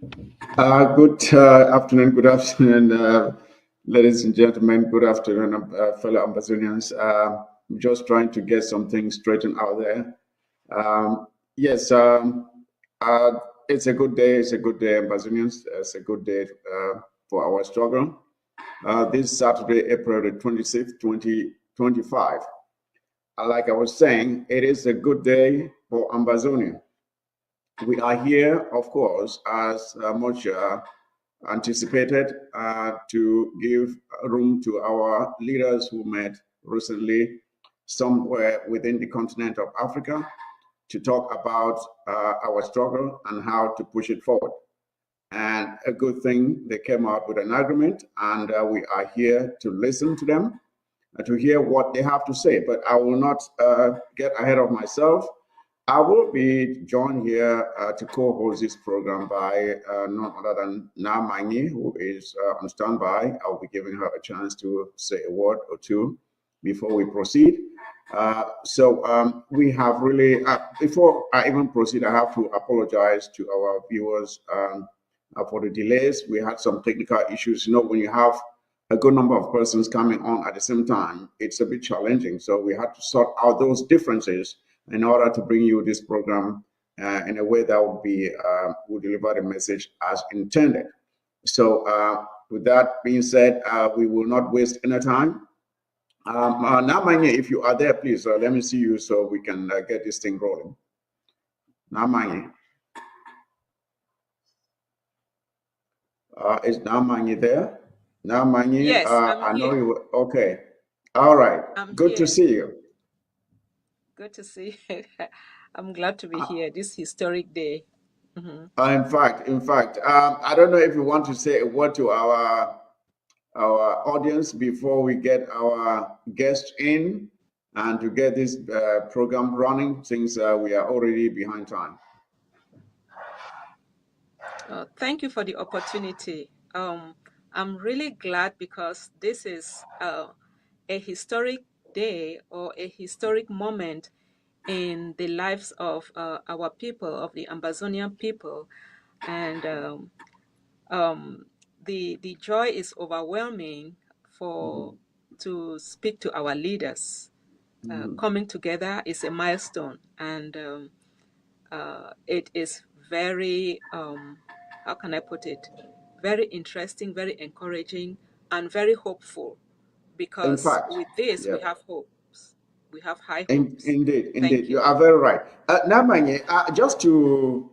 Good afternoon, ladies and gentlemen. Good afternoon, fellow Ambazonians. I'm just trying to get some things straightened out there. Yes, it's a good day. It's a good day, Ambazonians. It's a good day for our struggle. This Saturday, April the 26th, 2025. Like I was saying, it is a good day for Ambazonia. We are here, of course, as much anticipated to give room to our leaders who met recently somewhere within the continent of Africa to talk about our struggle and how to push it forward. And a good thing, they came out with an agreement, and we are here to listen to them, to hear what they have to say. But I will not get ahead of myself. I will be joined here to co-host this program by none other than Namanyi, who is on standby. I'll be giving her a chance to say a word or two before we proceed. We have really, before I even proceed, I have to apologize to our viewers for the delays. We had some technical issues. You know, when you have a good number of persons coming on at the same time, it's a bit challenging. So we had to sort out those differences in order to bring you this program in a way that would be will deliver the message as intended. So with that being said, we will not waste any time. Namanye, if you are there, please let me see you so we can get this thing rolling. Namanye. Is Namanye there? Namanye, yes, I know you were, okay. All right. Good to see you. Good to see you. I'm glad to be here this historic day. In fact, I don't know if you want to say a word to our audience before we get our guests in and to get this program running, since we are already behind time. Thank you for the opportunity. I'm really glad because this is a historic day or a historic moment in the lives of our people, of the Ambazonian people, and the joy is overwhelming to speak to our leaders. Coming together is a milestone, and it is very how can I put it? Very interesting, very encouraging, and very hopeful. Because with this, we have hopes. We have high hopes. Indeed, you are very right. Namanye, just to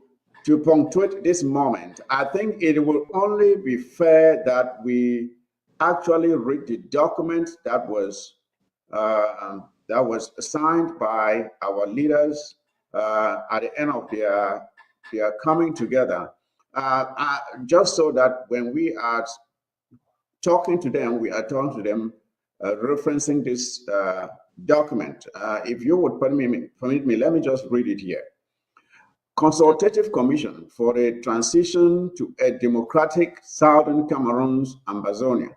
punctuate this moment, I think it will only be fair that we actually read the document that was signed by our leaders at the end of their coming together, just so that when we are talking to them, we are talking to them referencing this document. If you would permit me, let me just read it here. Consultative Commission for a Transition to a Democratic Southern Cameroon's Ambazonia.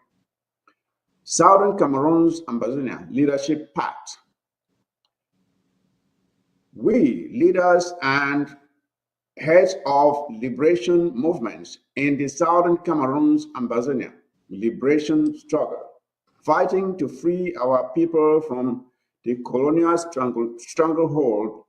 Southern Cameroon's Ambazonia Leadership Pact. We, leaders and heads of liberation movements in the Southern Cameroon's Ambazonia liberation struggle, fighting to free our people from the colonial stranglehold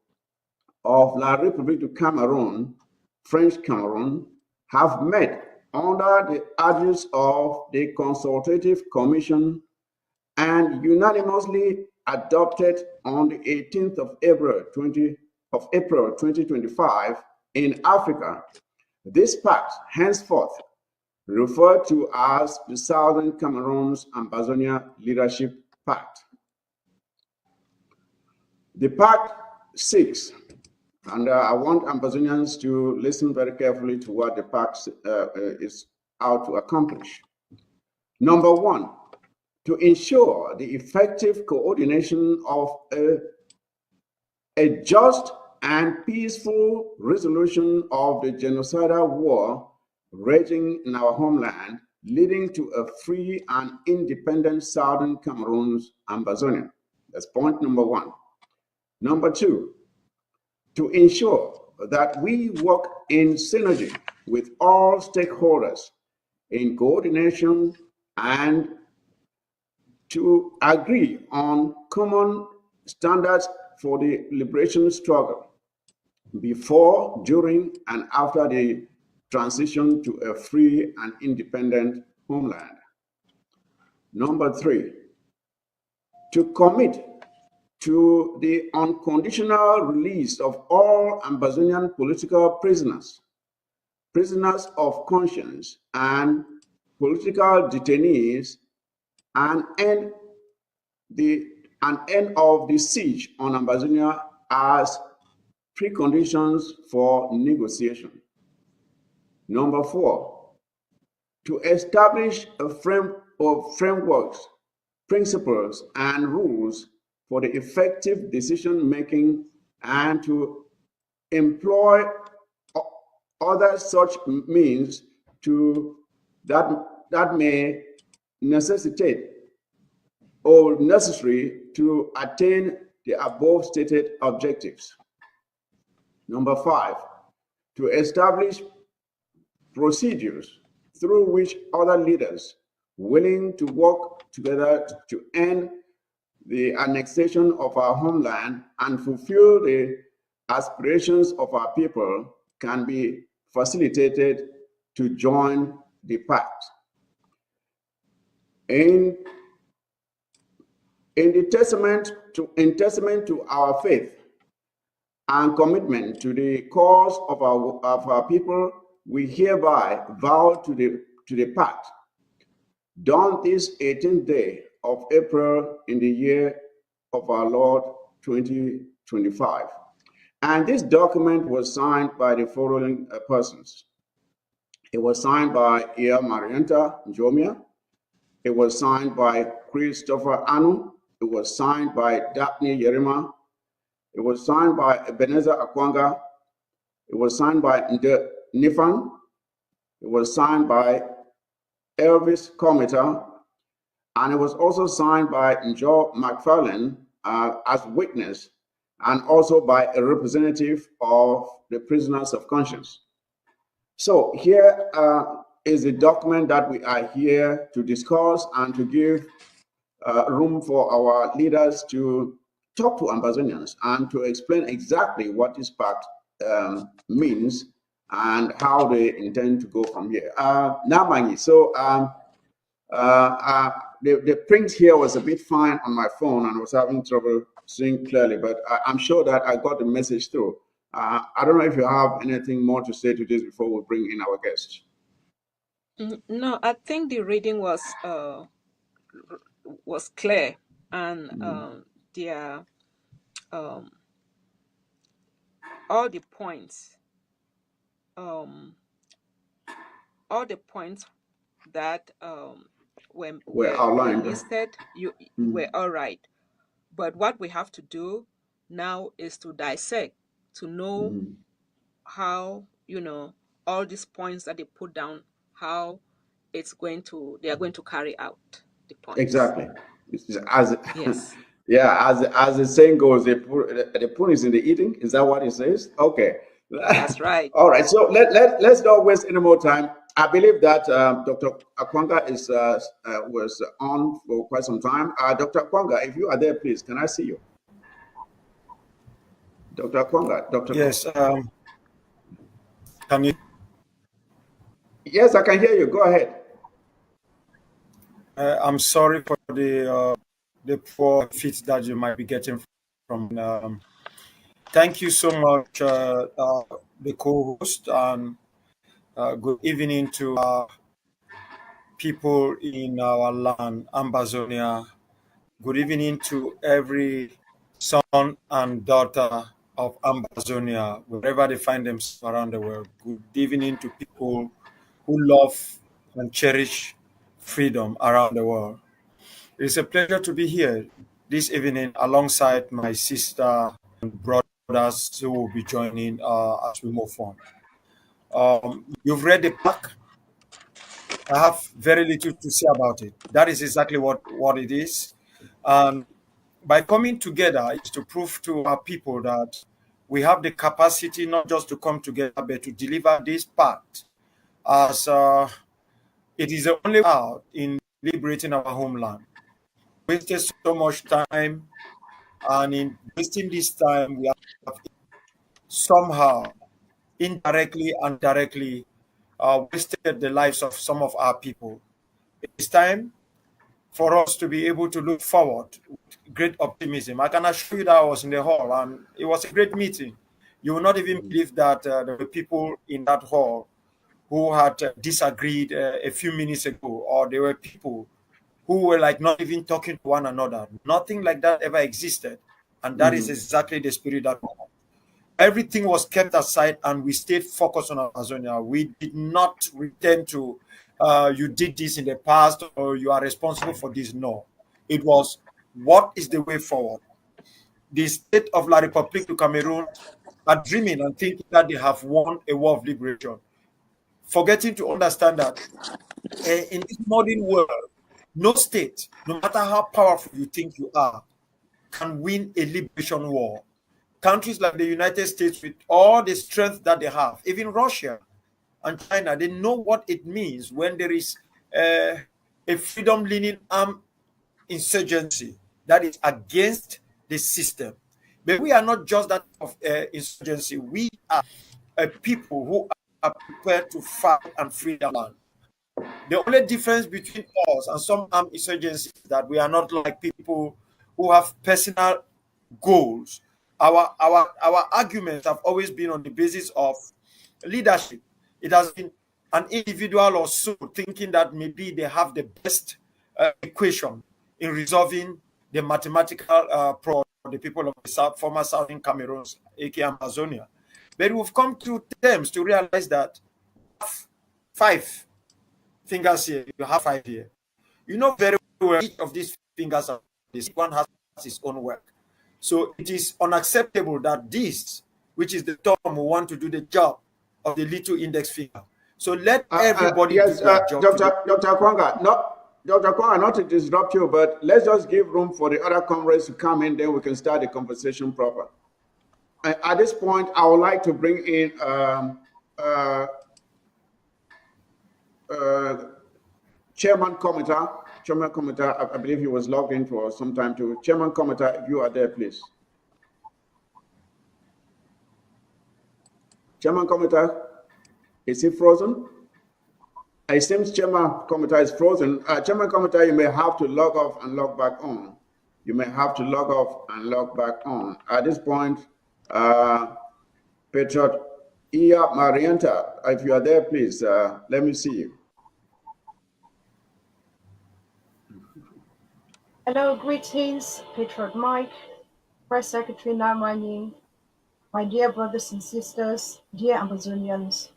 of La République du Cameroon, French Cameroon, have met under the aegis of the Consultative Commission and unanimously adopted on the 18th of April 2025 in Africa. This pact henceforth referred to as the Southern Cameroon's Ambazonia Leadership Pact. The pact seeks, and I want Ambazonians to listen very carefully to what the pact is out to accomplish. Number one, to ensure the effective coordination of a just and peaceful resolution of the genocidal war raging in our homeland, leading to a free and independent Southern Cameroon's Ambazonia. That's point number one. Number two, to ensure that we work in synergy with all stakeholders in coordination and to agree on common standards for the liberation struggle before, during, and after the transition to a free and independent homeland. Number 3, to commit to the unconditional release of all Ambazonian political prisoners, prisoners of conscience, and political detainees, and end of the siege on Ambazonia as preconditions for negotiation. Number 4, to establish a frameworks, principles, and rules for the effective decision making and to employ other such means that may necessitate or necessary to attain the above stated objectives. Number 5, to establish procedures through which other leaders willing to work together to end the annexation of our homeland and fulfill the aspirations of our people can be facilitated to join the pact. In testament to our faith and commitment to the cause of our people, we hereby vow to the pact, done this 18th day of April in the year of our Lord 2025. And this document was signed by the following persons. It was signed by Ia Marianta Njomia. It was signed by Christopher Anu. It was signed by Daphne Yerima. It was signed by Ebenezer Akwanga. It was signed by Nde Nifan. It was signed by Elvis Cometa. And it was also signed by Njo McFarlane as witness, and also by a representative of the prisoners of conscience. So here is a document that we are here to discuss and to give room for our leaders to talk to Ambazonians and to explain exactly what this pact means and how they intend to go from here. Namangi, so the print here was a bit fine on my phone and I was having trouble seeing clearly, but I'm sure that I got the message through. I don't know if you have anything more to say to this before we bring in our guests. No, I think the reading was clear, and their all the points that were outlined, listed, were all right. But what we have to do now is to dissect, to know how, all these points that they put down, how they are going to carry out the points. Exactly. Yes. Yeah, as the saying goes, the proof is in the eating. Is that what it says? Okay. That's right. All right. So let's not waste any more time. I believe that Dr. Akwanga was on for quite some time. Dr. Akwanga, if you are there, please, can I see you? Dr. Akwanga, Yes. Can you? Yes, I can hear you. Go ahead. I'm sorry for the poor fit that you might be getting from. Thank you so much, the co-host, and good evening to people in our land, Ambazonia. Good evening to every son and daughter of Ambazonia, wherever they find themselves around the world. Good evening to people who love and cherish freedom around the world. It's a pleasure to be here this evening alongside my sister and brothers who will be joining as we move on. You've read the pack. I have very little to say about it. That is exactly what it is. And by coming together is to prove to our people that we have the capacity not just to come together, but to deliver this pact as it is the only way out in liberating our homeland. Wasted so much time, and in wasting this time, we have somehow, indirectly and directly, wasted the lives of some of our people. It's time for us to be able to look forward with great optimism. I can assure you that I was in the hall and it was a great meeting. You will not even believe that there were people in that hall who had disagreed a few minutes ago, or there were people who were like not even talking to one another. Nothing like that ever existed. And that is exactly the spirit that everything was kept aside and we stayed focused on Amazonia. We did not return to you did this in the past or you are responsible for this. No. It was what is the way forward. The state of La République du Cameroon are dreaming and thinking that they have won a war of liberation, forgetting to understand that in this modern world, no state, no matter how powerful you think you are, can win a liberation war. Countries like the United States, with all the strength that they have, even Russia and China, they know what it means when there is a freedom-leaning armed insurgency that is against the system. But we are not just that of insurgency. We are a people who are prepared to fight and free the land. The only difference between us and some armed insurgencies is that we are not like people who have personal goals. Our arguments have always been on the basis of leadership. It has been an individual or so thinking that maybe they have the best equation in resolving the mathematical problem for the people of the former Southern Cameroon, aka Amazonia. But we've come to terms to realize that five fingers here, you have five here. You know very well each of these fingers are this one has its own work. So it is unacceptable that this, which is the thumb, we want to do the job of the little index finger. So let everybody yes, do their job. Dr. Kwanga, Dr. Kwanga, not to disrupt you, but let's just give room for the other comrades to come in, then we can start the conversation proper. At this point, I would like to bring in Chairman Komita, I believe he was logged in for some time too. Chairman Komita, if you are there, please. Chairman Komita, is he frozen? It seems Chairman Komita is frozen. Chairman Komita, you may have to log off and log back on. You may have to log off and log back on. At this point, Petrot Iya Marianta, if you are there, please, let me see you. Hello, greetings, Patriot Mike, Press Secretary Namani, my dear brothers and sisters, dear Ambazonians.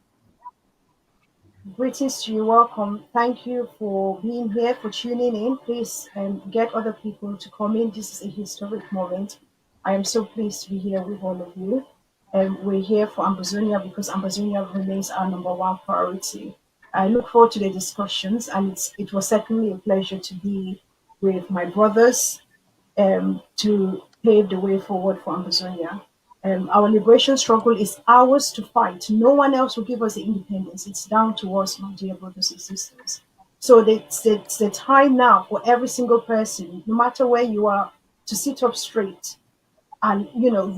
Greetings to you, welcome. Thank you for being here, for tuning in. Please get other people to come in. This is a historic moment. I am so pleased to be here with all of you. We're here for Ambazonia because Ambazonia remains our number one priority. I look forward to the discussions, and it was certainly a pleasure to be with my brothers to pave the way forward for Ambazonia. Our liberation struggle is ours to fight. No one else will give us the independence. It's down to us, my dear brothers and sisters. So it's the time now for every single person, no matter where you are, to sit up straight and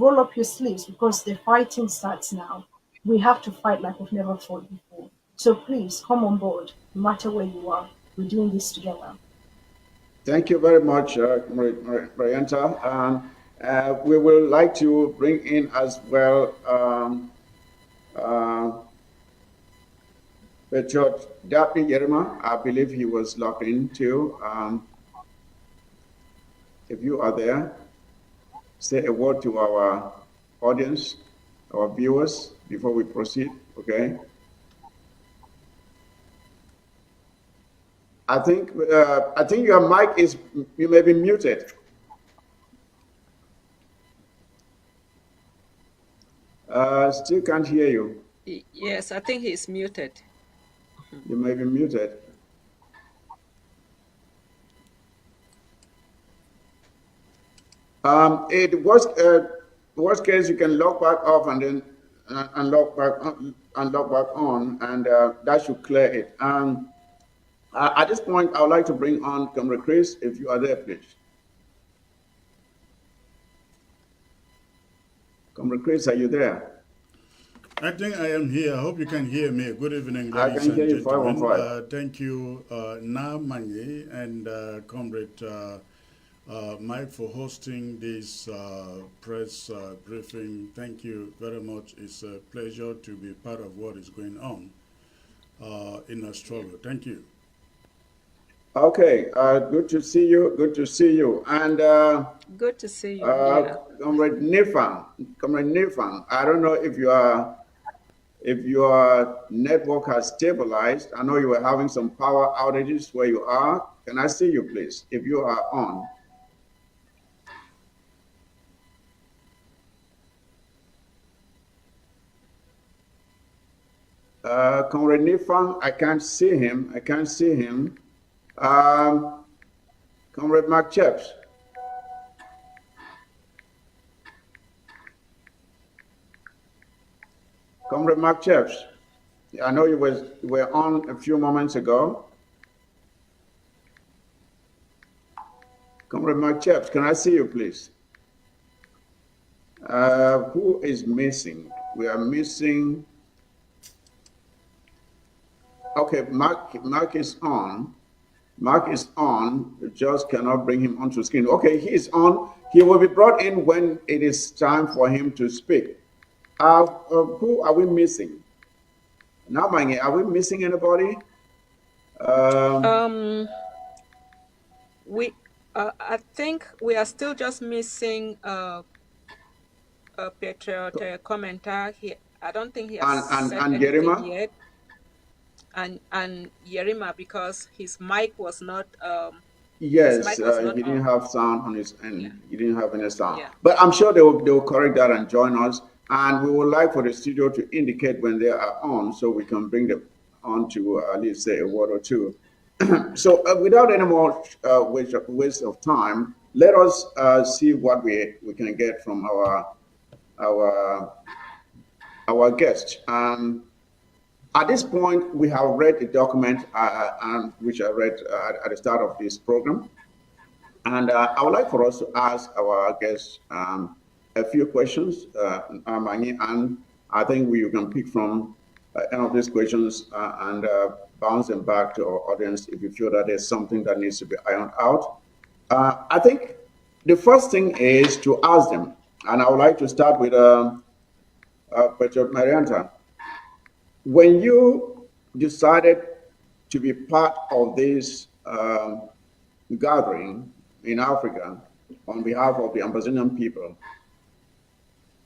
roll up your sleeves because the fighting starts now. We have to fight like we've never fought before. So please come on board, no matter where you are. We're doing this together. Thank you very much, Marianta. We will like to bring in as well Petrot Dapi Yerma. I believe he was logged in too. If you are there, say a word to our audience, our viewers, before we proceed, okay? I think your mic you may be muted. Still can't hear you. Yes, I think he's muted. You may be muted. Worst case, you can log back off and then log back on, and that should clear it. At this point, I would like to bring on Comrade Chris, if you are there, please. Comrade Chris, are you there? I think I am here. I hope you can hear me. Good evening, I ladies can and hear you gentlemen. 515. Thank you, Na Manye and Comrade Mike, for hosting this press briefing. Thank you very much. It's a pleasure to be part of what is going on in our struggle. Thank you. Okay, good to see you. Good to see you. And Good to see you. Yeah. Comrade Nifang, I don't know if your network has stabilized. I know you were having some power outages where you are. Can I see you, please, if you are on? Comrade Nifang, I can't see him. I can't see him. Comrade Mark Chaps. Comrade Mark Chaps, I know you were on a few moments ago. Comrade Mark Chaps, can I see you, please? Who is missing? We are missing. Okay, Mark is on. Mark is on. We just cannot bring him onto screen. Okay, he is on. He will be brought in when it is time for him to speak. Who are we missing? Now, Mange, are we missing anybody? I think we are still just missing Patriot commenter. I don't think he has said anything Yerima? yet. And Yerima, because his mic was not. Yes, he didn't have sound on his end. Yeah. He didn't have any sound. Yeah. But I'm sure they will correct that and join us. And we would like for the studio to indicate when they are on, so we can bring them on to at least say a word or two. So without any more waste of time, let us see what we can get from our guest. At this point, we have read the document which I read at the start of this program. And I would like for us to ask our guest a few questions, and I think you can pick from any of these questions and bounce them back to our audience if you feel that there's something that needs to be ironed out. I think the first thing is to ask them, and I would like to start with Patriot Marianta. When you decided to be part of this gathering in Africa on behalf of the Ambazonian people,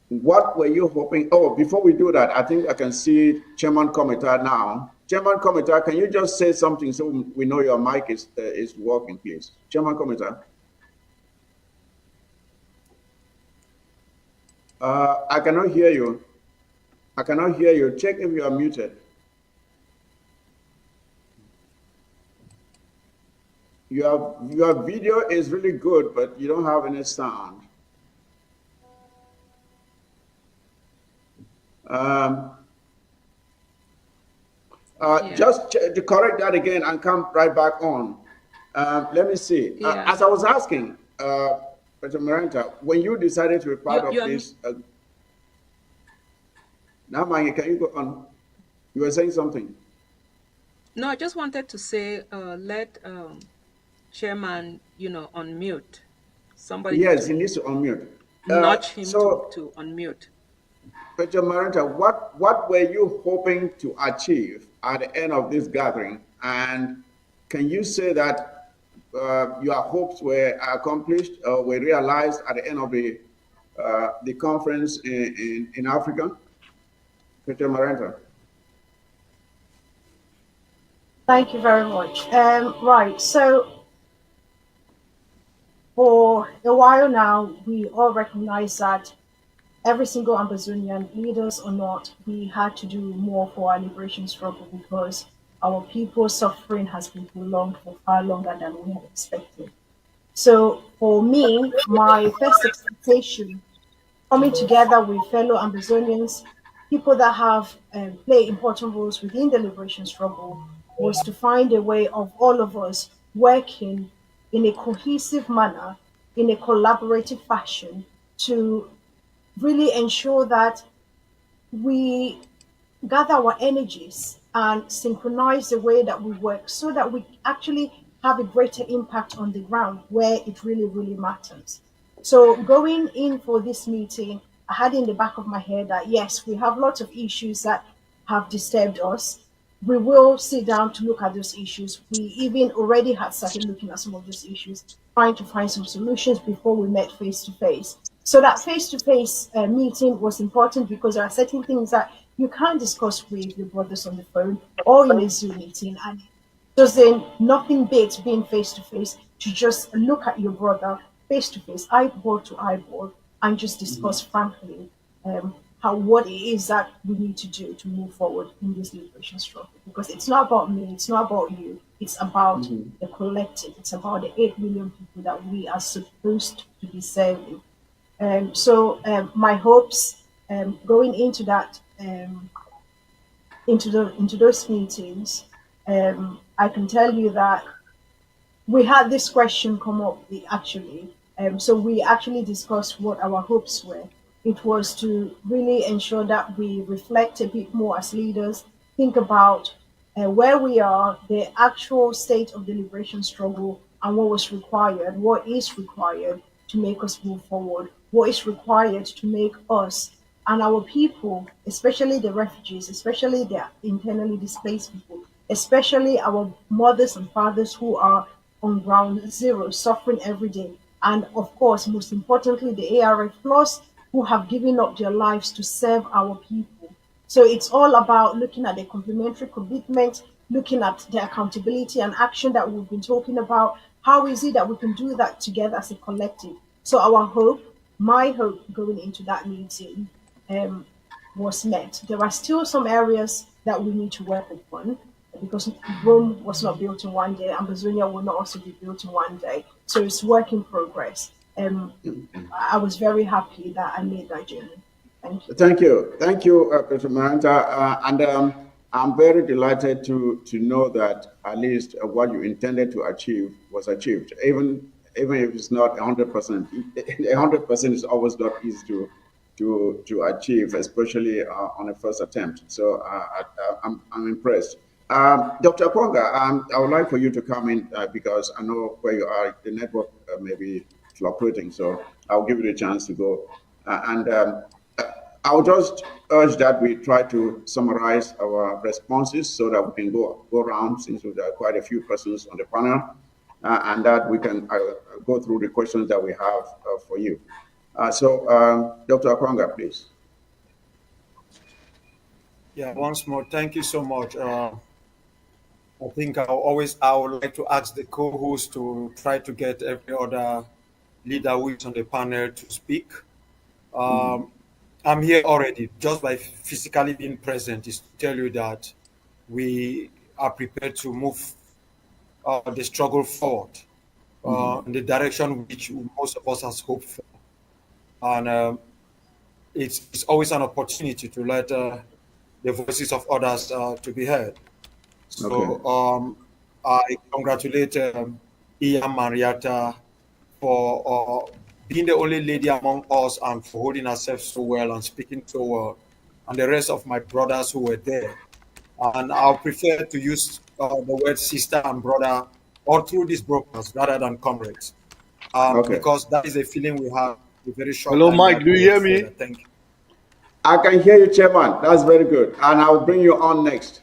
what were you hoping? Oh, before we do that, I think I can see Chairman Komitar now. Chairman Komitar, can you just say something so we know your mic is working, please? Chairman Komitar. I cannot hear you. I cannot hear you. Check if you are muted. Your video is really good, but you don't have any sound. Just to correct that again and come right back on. Let me see. As I was asking, Mr. Maranta, when you decided to be part of this, now, Mange, can you go on? You were saying something. No, I just wanted to say, let Chairman, unmute. Somebody. Yes, he needs to unmute. Nudge him to unmute. Mr. Maranta, what were you hoping to achieve at the end of this gathering? And can you say that your hopes were accomplished or were realized at the end of the conference in Africa? Mr. Maranta. Thank you very much. Right, so for a while now, we all recognize that every single Ambazonian, leaders or not, we had to do more for our liberation struggle because our people's suffering has been prolonged for far longer than we had expected. So for me, my first expectation, coming together with fellow Ambazonians people that have played important roles within the liberation struggle was to find a way of all of us working in a cohesive manner, in a collaborative fashion to really ensure that we gather our energies and synchronize the way that we work so that we actually have a greater impact on the ground where it really, really matters. So, going in for this meeting, I had in the back of my head that yes, we have lots of issues that have disturbed us. We will sit down to look at those issues. We even already had started looking at some of those issues, trying to find some solutions before we met face to face. So that face-to-face meeting was important because there are certain things that you can't discuss with your brothers on the phone or in a Zoom meeting, and doesn't nothing beats being face-to-face to just look at your brother face-to-face, eyeball to eyeball, and just discuss frankly how what it is that we need to do to move forward in this liberation struggle. Because it's not about me, it's not about you, it's about the collective, it's about the 8 million people that we are supposed to be serving. My hopes going into that into those meetings, I can tell you that we had this question come up actually. So we actually discussed what our hopes were. It was to really ensure that we reflect a bit more as leaders, think about where we are, the actual state of the liberation struggle, and what was required, what is required to make us move forward, what is required to make us and our people, especially the refugees, especially the internally displaced people, especially our mothers and fathers who are on ground zero, suffering every day. And of course, most importantly, the ARF plus who have given up their lives to serve our people. So it's all about looking at the complementary commitment, looking at the accountability and action that we've been talking about. How is it that we can do that together as a collective? So our hope, my hope going into that meeting um, was met. There are still some areas that we need to work upon because Rome was not built in one day, Ambazonia will not also be built in one day. So it's work in progress. I was very happy that I made that journey. Thank you. Thank you, Dr. Maranta, and I'm very delighted to know that at least what you intended to achieve was achieved, even if it's not 100%. 100% is always not easy to achieve, especially on a first attempt. So I'm impressed. Dr. Kwanga, I would like for you to come in because I know where you are. The network may be fluctuating, so I'll give you the chance to go. I'll just urge that we try to summarize our responses so that we can go around, since there are quite a few persons on the panel, and that we can go through the questions that we have for you. Dr. Akwanga, please. Yeah, once more, thank you so much. I think I would like to ask the co-host to try to get every other leader who is on the panel to speak. I'm here already. Just by physically being present is to tell you that we are prepared to move the struggle forward in the direction which most of us has hoped for. And it's always an opportunity to let the voices of others to be heard. So I congratulate Iya Marietta for being the only lady among us and for holding herself so well and speaking so well, and the rest of my brothers who were there. And I'll prefer to use the word sister and brother all through these brokers rather than comrades, because that is a feeling we have a very short Hello, time. Mike, do you hear me? Thank you. I can hear you, Chairman. That's very good. And I'll bring you on next.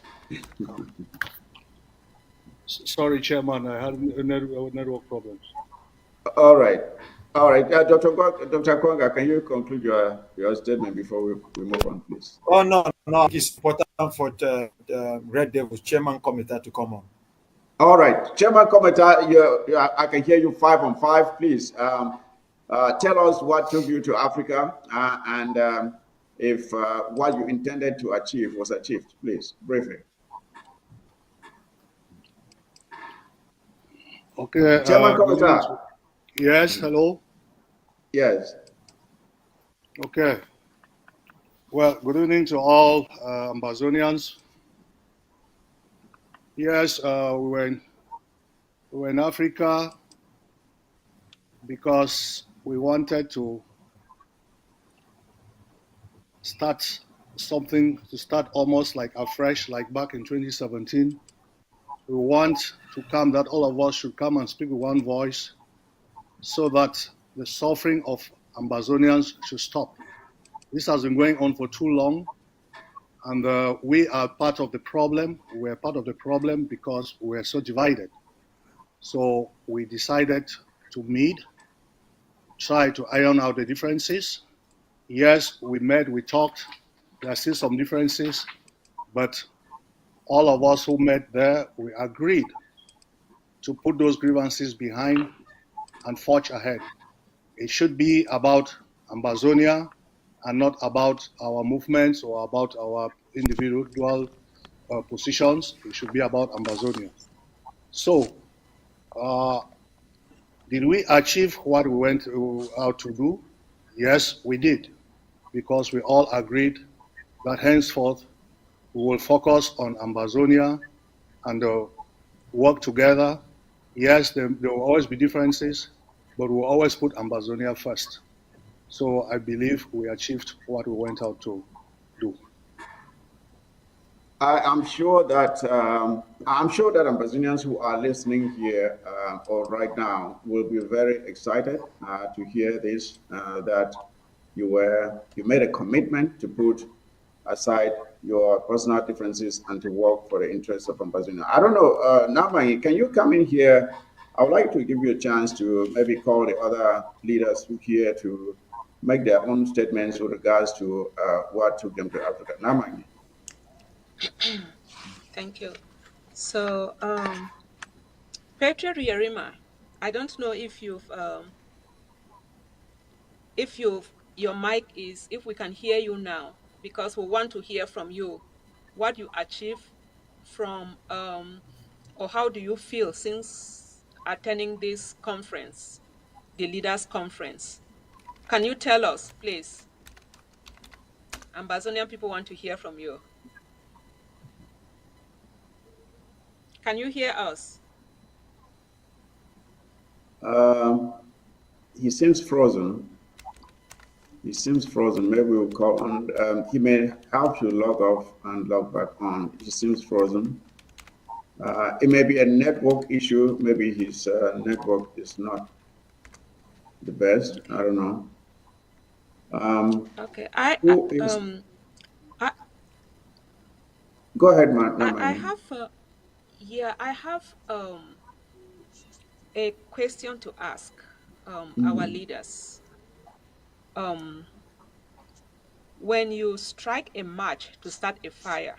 Sorry, Chairman, I had network problems. All right. Dr. Kwanga, can you conclude your statement before we move on, please? Oh, no. It's important for the Red Devils Chairman Committee to come on. All right. Chairman Committee, I can hear you 5 on 5. Please tell us what took you to Africa and if what you intended to achieve was achieved. Please, briefly. Okay. Chairman Committee. Yes, hello? Yes. Okay. Well, good evening to all Ambazonians. Yes, we were in Africa because we wanted to start to start almost like afresh, like back in 2017. We want to come that all of us should come and speak with one voice so that the suffering of Ambazonians should stop. This has been going on for too long, and we are part of the problem. We're part of the problem because we're so divided. So we decided to meet, try to iron out the differences. Yes, we met, we talked. There are still some differences, but all of us who met there, we agreed to put those grievances behind and forge ahead. It should be about Ambazonia and not about our movements or about our individual positions. It should be about Ambazonia. So, did we achieve what we went out to do? Yes, we did, because we all agreed that henceforth we will focus on Ambazonia and work together. Yes, there will always be differences, but we'll always put Ambazonia first. So I believe we achieved what we went out to do. I'm sure that Ambazonians who are listening here or right now will be very excited to hear this. That you made a commitment to put aside your personal differences and to work for the interests of Ambazonia. I don't know, Namai, can you come in here? I would like to give you a chance to maybe call the other leaders who here to make their own statements with regards to what took them to Africa. Namai. Thank you. So, Petra Yarima, I don't know if your mic is, if we can hear you now, because we want to hear from you what you achieve from, or how do you feel since attending this conference, the leaders conference. Can you tell us, please? Ambazonian people want to hear from you. Can you hear us? He seems frozen. He seems frozen. Maybe we'll call on. He may help you log off and log back on. He seems frozen. It may be a network issue. Maybe his network is not the best. I don't know. Okay. Who is? Go ahead, I have I have a question to ask our leaders. When you strike a match to start a fire,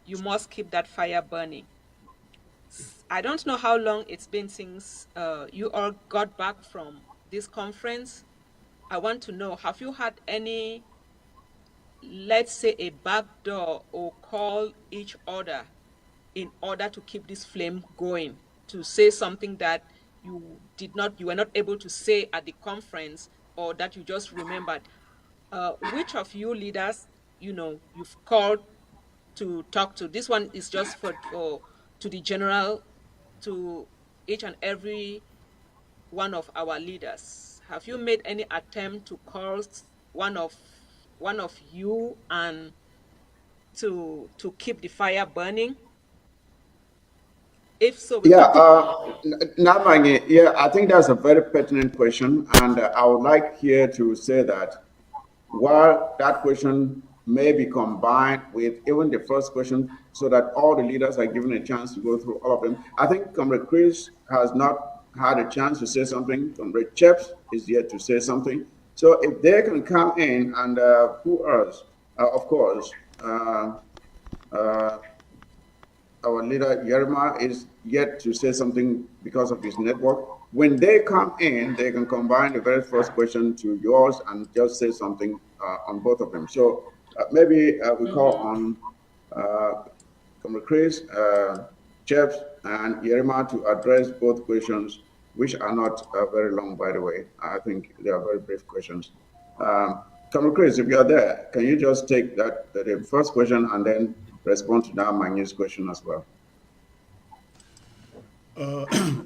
you must keep that fire burning. I don't know how long it's been since you all got back from this conference. I want to know, have you had any, let's say, a backdoor or call each other in order to keep this flame going, to say something that you were not able to say at the conference, or that you just remembered? Which of you leaders, you've called to talk to? This one is just for to the general, to each and every one of our leaders. Have you made any attempt to call one of you and to keep the fire burning? If so, Yeah, Namangi, yeah, I think that's a very pertinent question, and I would like here to say that while that question may be combined with even the first question, so that all the leaders are given a chance to go through all of them, I think Comrade Chris has not had a chance to say something. Comrade Chaps is yet to say something. So if they can come in, and who else? Of course. Our leader Yerma is yet to say something because of his network. When they come in, they can combine the very first question to yours and just say something on both of them. So maybe we call on Comrade Chris, Jeff, and Yerma to address both questions, which are not very long, by the way. I think they are very brief questions. Comrade Chris, if you are there, can you just take that the first question and then respond to now my news question as well?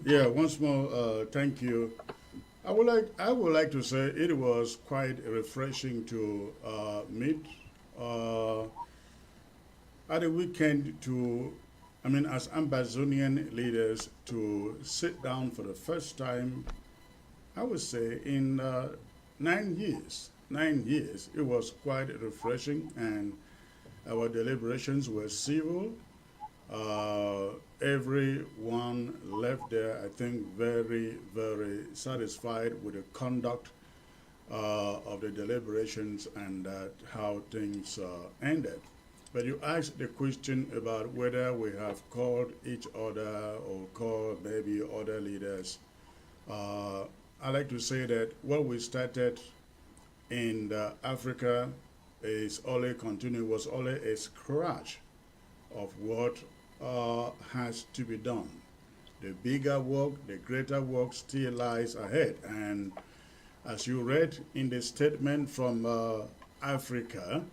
Yeah, once more, thank you. I would like to say it was quite refreshing to meet at the weekend as Ambazonian leaders to sit down for the first time, I would say in 9 years. 9 years. It was quite refreshing, and our deliberations were civil. Everyone left there, I think, very, very satisfied with the conduct of the deliberations and how things ended. But you asked the question about whether we have called each other or called maybe other leaders. I like to say that what we started in Africa is only continuing, was only a scratch of what has to be done. The bigger work, the greater work still lies ahead. And as you read in the statement from Africa,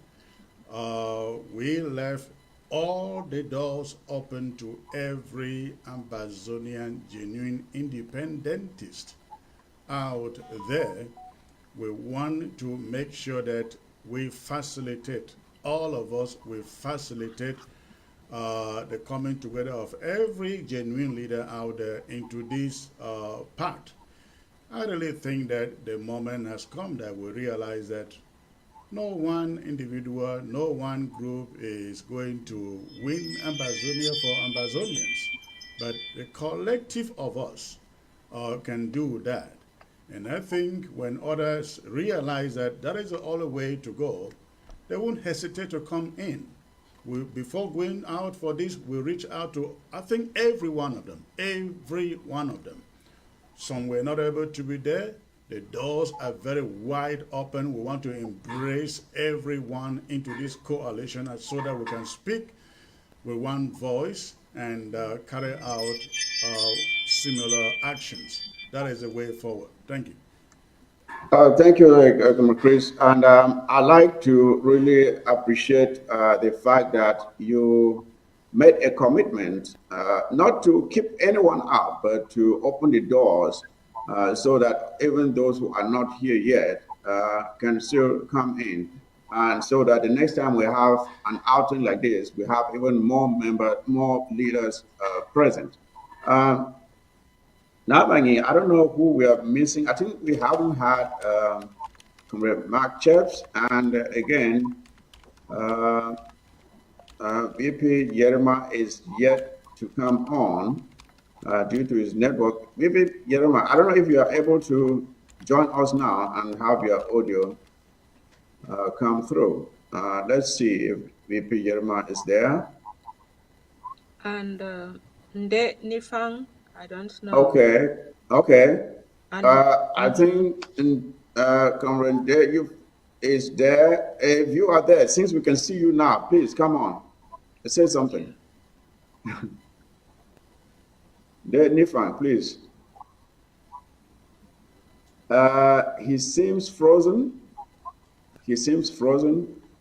we left all the doors open to every Ambazonian genuine independentist out there. We want to make sure that we facilitate, all of us, we facilitate the coming together of every genuine leader out there into this pact. I really think that the moment has come that we realize that no one individual, no one group is going to win Ambazonia for Ambazonians, but the collective of us can do that. And I think when others realize that that is the only way to go, they won't hesitate to come in. Before going out for this, we reach out to, I think, every one of them. Every one of them. Some were not able to be there. The doors are very wide open. We want to embrace everyone into this coalition so that we can speak with one voice and carry out similar actions. That is the way forward. Thank you. Thank you, Chris. And I like to really appreciate the fact that you made a commitment not to keep anyone out, but to open the doors so that even those who are not here yet can still come in. And so that the next time we have an outing like this, we have even more leaders present. Now, Bangi, I don't know who we are missing. I think we haven't had Comrade Mark Chaps, and again, VP Yerema is yet to come on due to his network. VP Yerema, I don't know if you are able to join us now and have your audio come through. Let's see if VP Yerema is there. And Nde Nifang, I don't know. Okay. I think Comrade Nde is there. If you are there, since we can see you now, please come on. Say something. Nde Nifang, please. He seems frozen.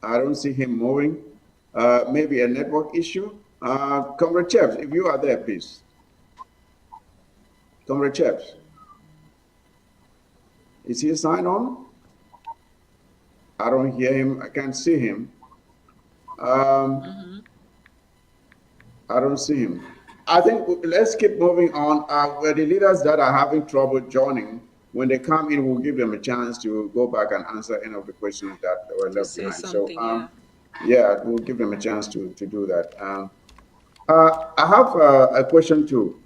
I don't see him moving. Maybe a network issue. Comrade Chaps, if you are there, please. Comrade Chaps. Is he signed on? I don't hear him. I can't see him. I don't see him. I think let's keep moving on. Where the leaders that are having trouble joining, when they come in, we'll give them a chance to go back and answer any of the questions that were left behind. So, yeah, we'll give them a chance to do that. I have a question too.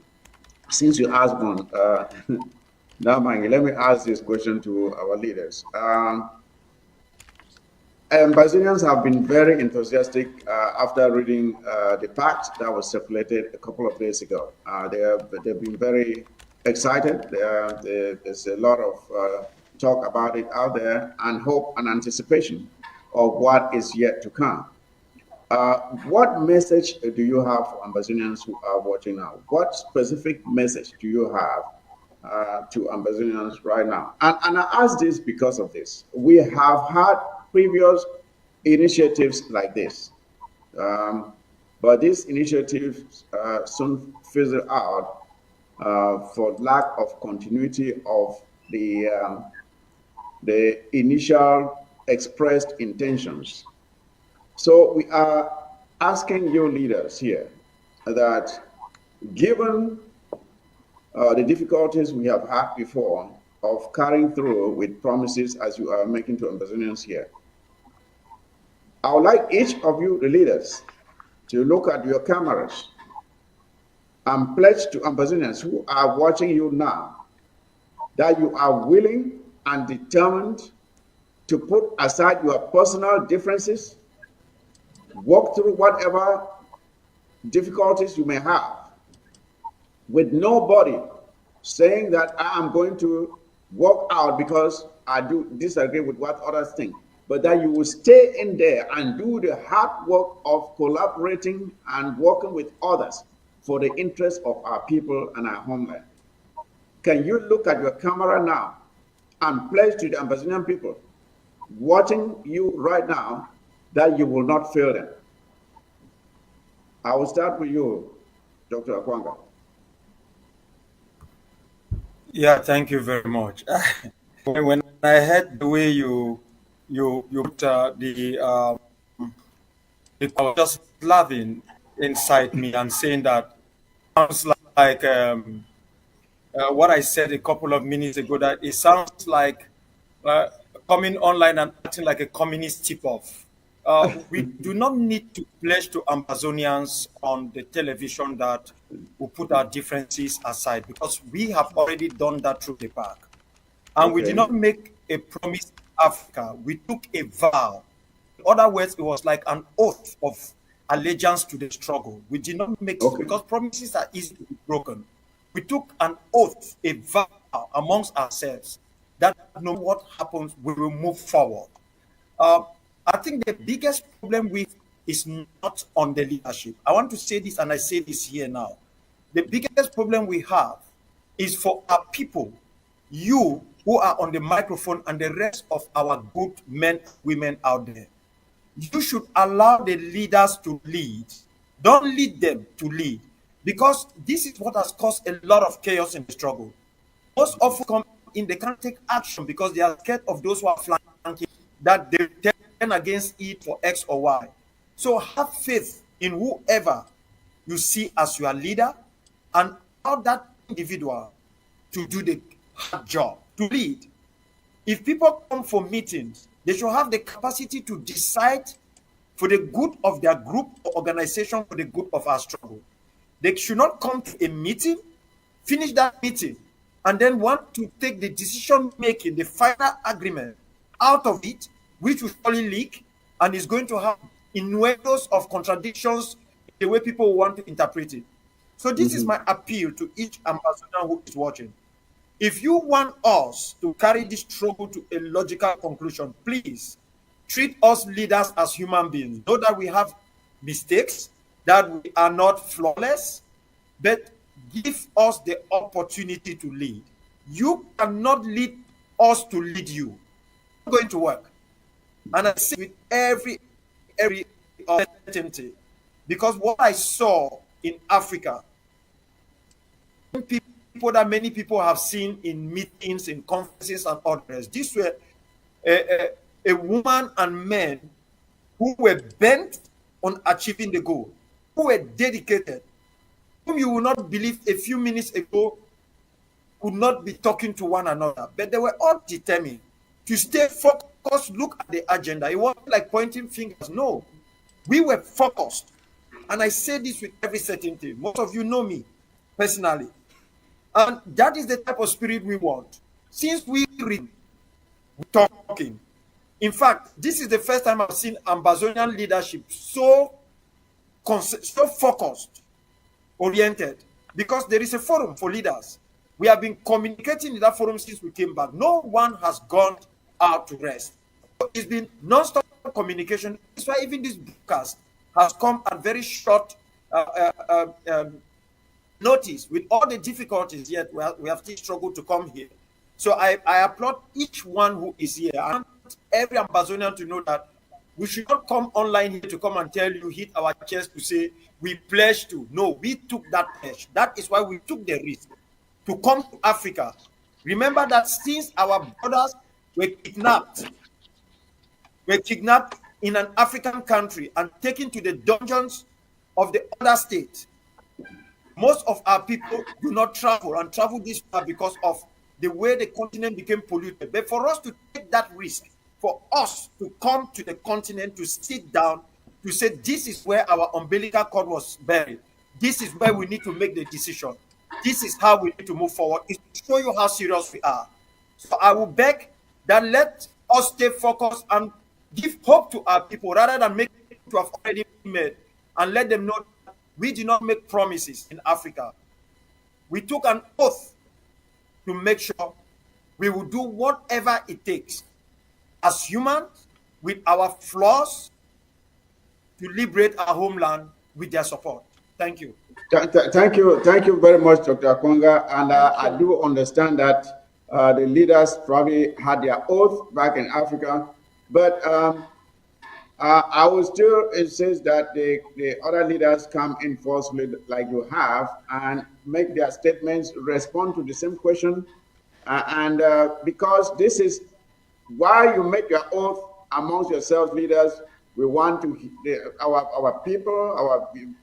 Since you asked one, now, Mangi, let me ask this question to our leaders. Ambazonians have been very enthusiastic after reading the pact that was circulated a couple of days ago. They've been very excited. There's a lot of talk about it out there, and hope and anticipation of what is yet to come. What message do you have for Ambazonians who are watching now? What specific message do you have to Ambazonians right now? And I ask this because of this. We have had previous initiatives like this. But these initiatives soon fizzle out for lack of continuity of the initial expressed intentions. So we are asking you leaders here that given the difficulties we have had before of carrying through with promises as you are making to Ambazonians here, I would like each of you, the leaders, to look at your cameras and pledge to Ambazonians who are watching you now that you are willing and determined to put aside your personal differences, walk through whatever difficulties you may have, with nobody saying that I am going to walk out because I do disagree with what others think, but that you will stay in there and do the hard work of collaborating and working with others for the interest of our people and our homeland. Can you look at your camera now and pledge to the Ambazonian people watching you right now that you will not fail them? I will start with you, Dr. Akwanga. Yeah, thank you very much. When I heard the way you put I was just laughing inside me and saying that sounds like what I said a couple of minutes ago, that it sounds like coming online and acting like a communist tip-off. We do not need to pledge to Ambazonians on the television that we put our differences aside, because we have already done that through the park. And we did not make a promise to Africa. We took a vow. In other words, it was like an oath of allegiance to the struggle. We did not make it because promises are easy to be broken. We took an oath, a vow amongst ourselves that no matter what happens, we will move forward. I think the biggest problem with is not on the leadership. I want to say this, and I say this here now. The biggest problem we have is for our people, you who are on the microphone and the rest of our good men, women out there. You should allow the leaders to lead. Don't lead them to lead, because this is what has caused a lot of chaos in the struggle. Most often come in, they can't take action because they are scared of those who are flanking, that they turn against it for X or Y. So have faith in whoever you see as your leader and allow that individual to do the hard job, to lead. If people come for meetings, they should have the capacity to decide for the good of their group or organization, for the good of our struggle. They should not come to a meeting, finish that meeting, and then want to take the decision making, the final agreement out of it, which will probably leak and is going to have innuendos of contradictions in the way people want to interpret it. So this is my appeal to each ambassador who is watching. If you want us to carry this struggle to a logical conclusion, please treat us leaders as human beings. Know that we have mistakes, that we are not flawless, but give us the opportunity to lead. You cannot lead us to lead you. It's not going to work. And I say with every certainty, because what I saw in Africa, people that many people have seen in meetings, in conferences and others, these were a woman and men who were bent on achieving the goal, who were dedicated, whom you will not believe a few minutes ago could not be talking to one another, but they were all determined to stay focused, look at the agenda. It wasn't like pointing fingers. No, we were focused. And I say this with every certainty. Most of you know me personally. And that is the type of spirit we want. Since we're talking. In fact, this is the first time I've seen Ambazonian leadership so focused, oriented, because there is a forum for leaders. We have been communicating in that forum since we came back. No one has gone out to rest. It's been non-stop communication. That's why even this broadcast has come at very short notice, with all the difficulties, yet we have still struggled to come here. So I applaud each one who is here. I want every Ambazonian to know that we should not come online here to come and tell you, hit our chest to say we pledge to. No, we took that pledge. That is why we took the risk to come to Africa. Remember that since our brothers were kidnapped in an African country and taken to the dungeons of the other state, most of our people do not travel and travel this far because of the way the continent became polluted. But for us to take that risk, for us to come to the continent, to sit down, to say this is where our umbilical cord was buried, this is where we need to make the decision, this is how we need to move forward, is to show you how serious we are. So I will beg that let us stay focused and give hope to our people rather than make it to have already made, and let them know that we do not make promises in Africa. We took an oath to make sure we will do whatever it takes as humans with our flaws to liberate our homeland with their support. Thank you. Thank you very much, Dr. Akonga. And I do understand that the leaders probably had their oath back in Africa, but I will still insist that the other leaders come in forcefully like you have and make their statements, respond to the same question. Because this is why you make your oath amongst yourselves, leaders. We want to, our people,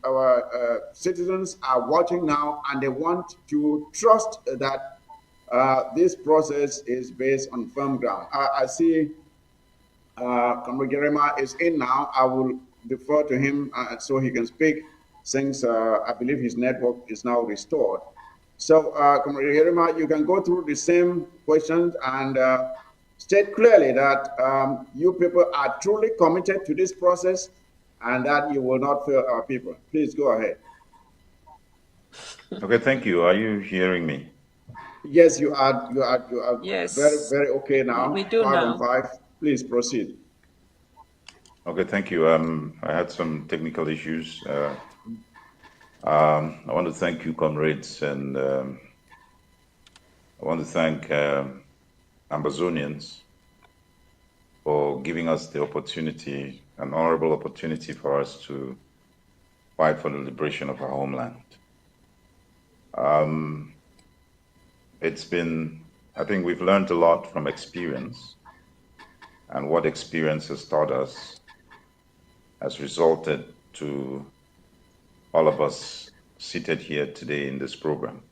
our citizens are watching now, and they want to trust that this process is based on firm ground. I see Comrade Jeremiah is in now. I will defer to him so he can speak, since I believe his network is now restored. So, Comrade Jeremiah, you can go through the same questions and state clearly that you people are truly committed to this process and that you will not fail our people. Please go ahead. Okay, thank you. Are you hearing me? Yes, you are Yes. very okay now. We do 5 now. on 5. Please proceed. Okay, thank you. I had some technical issues. I want to thank you, comrades, and I want to thank Ambazonians for giving us the opportunity, an honorable opportunity for us to fight for the liberation of our homeland. It's been, I think we've learned a lot from experience, and what experience has taught us has resulted to all of us seated here today in this program.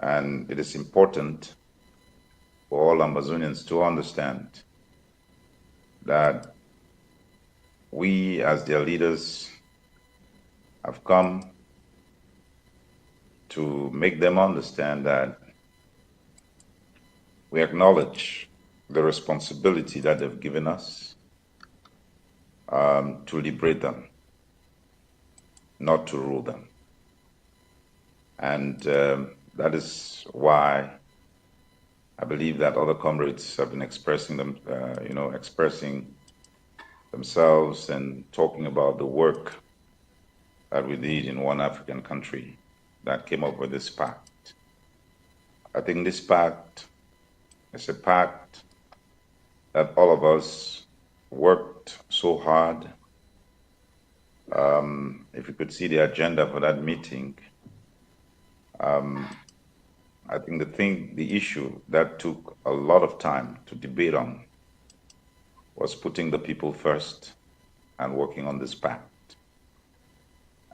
And it is important for all Ambazonians to understand that we, as their leaders, have come to make them understand that we acknowledge the responsibility that they've given us to liberate them, not to rule them. And that is why I believe that other comrades have been expressing themselves and talking about the work that we did in one African country that came up with this pact. I think this pact is a pact that all of us worked so hard. If you could see the agenda for that meeting, I think the issue that took a lot of time to debate on was putting the people first and working on this pact.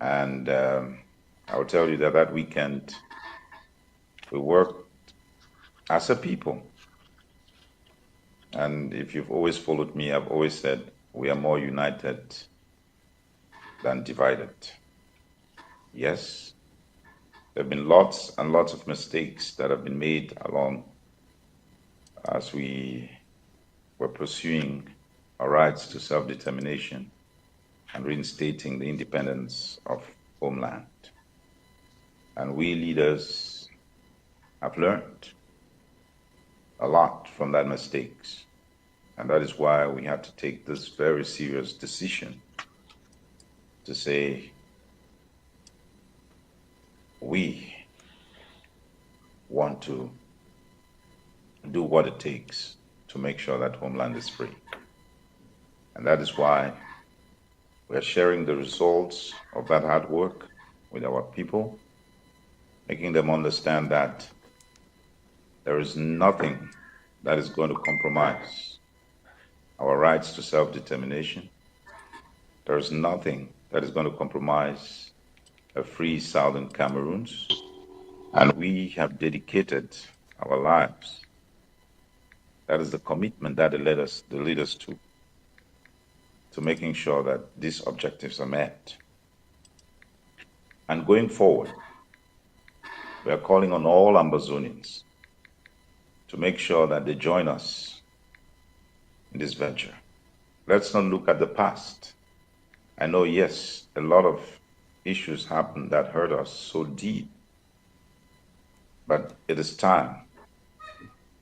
And I will tell you that that weekend we worked as a people. And if you've always followed me, I've always said we are more united than divided. Yes, there have been lots and lots of mistakes that have been made along as we were pursuing our rights to self-determination and reinstating the independence of homeland. And we leaders have learned a lot from that mistakes. And that is why we had to take this very serious decision to say, we want to do what it takes to make sure that homeland is free. And that is why we are sharing the results of that hard work with our people, making them understand that there is nothing that is going to compromise our rights to self-determination. There is nothing that is going to compromise a free Southern Cameroon. And we have dedicated our lives. That is the commitment that they lead us to making sure that these objectives are met. And going forward, we are calling on all Ambazonians to make sure that they join us in this venture. Let's not look at the past. I know, yes, a lot of issues happened that hurt us so deep, but it is time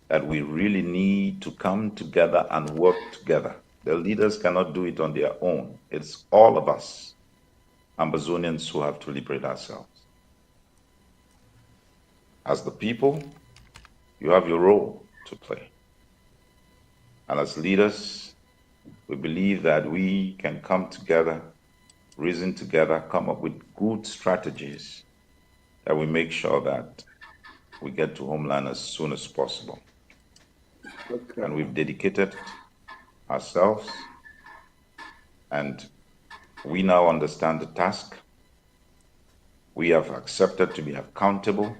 that we really need to come together and work together. The leaders cannot do it on their own. It's all of us, Ambazonians, who have to liberate ourselves. As the people, you have your role to play. And as leaders, we believe that we can come together, reason together, come up with good strategies that we make sure that we get to homeland as soon as possible. Okay. And we've dedicated ourselves, and we now understand the task. We have accepted to be accountable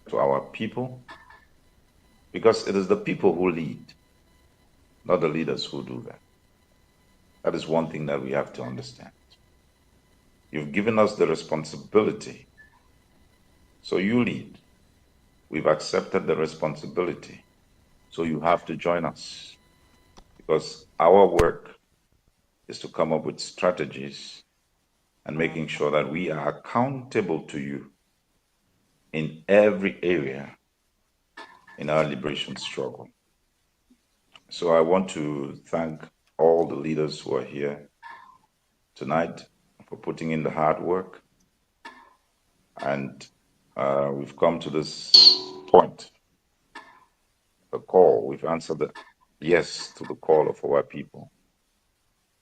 to our people, because it is the people who lead, not the leaders who do that. That is one thing that we have to understand. You've given us the responsibility, so you lead. We've accepted the responsibility, so you have to join us, because our work is to come up with strategies and making sure that we are accountable to you in every area in our liberation struggle. So I want to thank all the leaders who are here tonight for putting in the hard work. And we've come to this point, the call. We've answered the yes to the call of our people,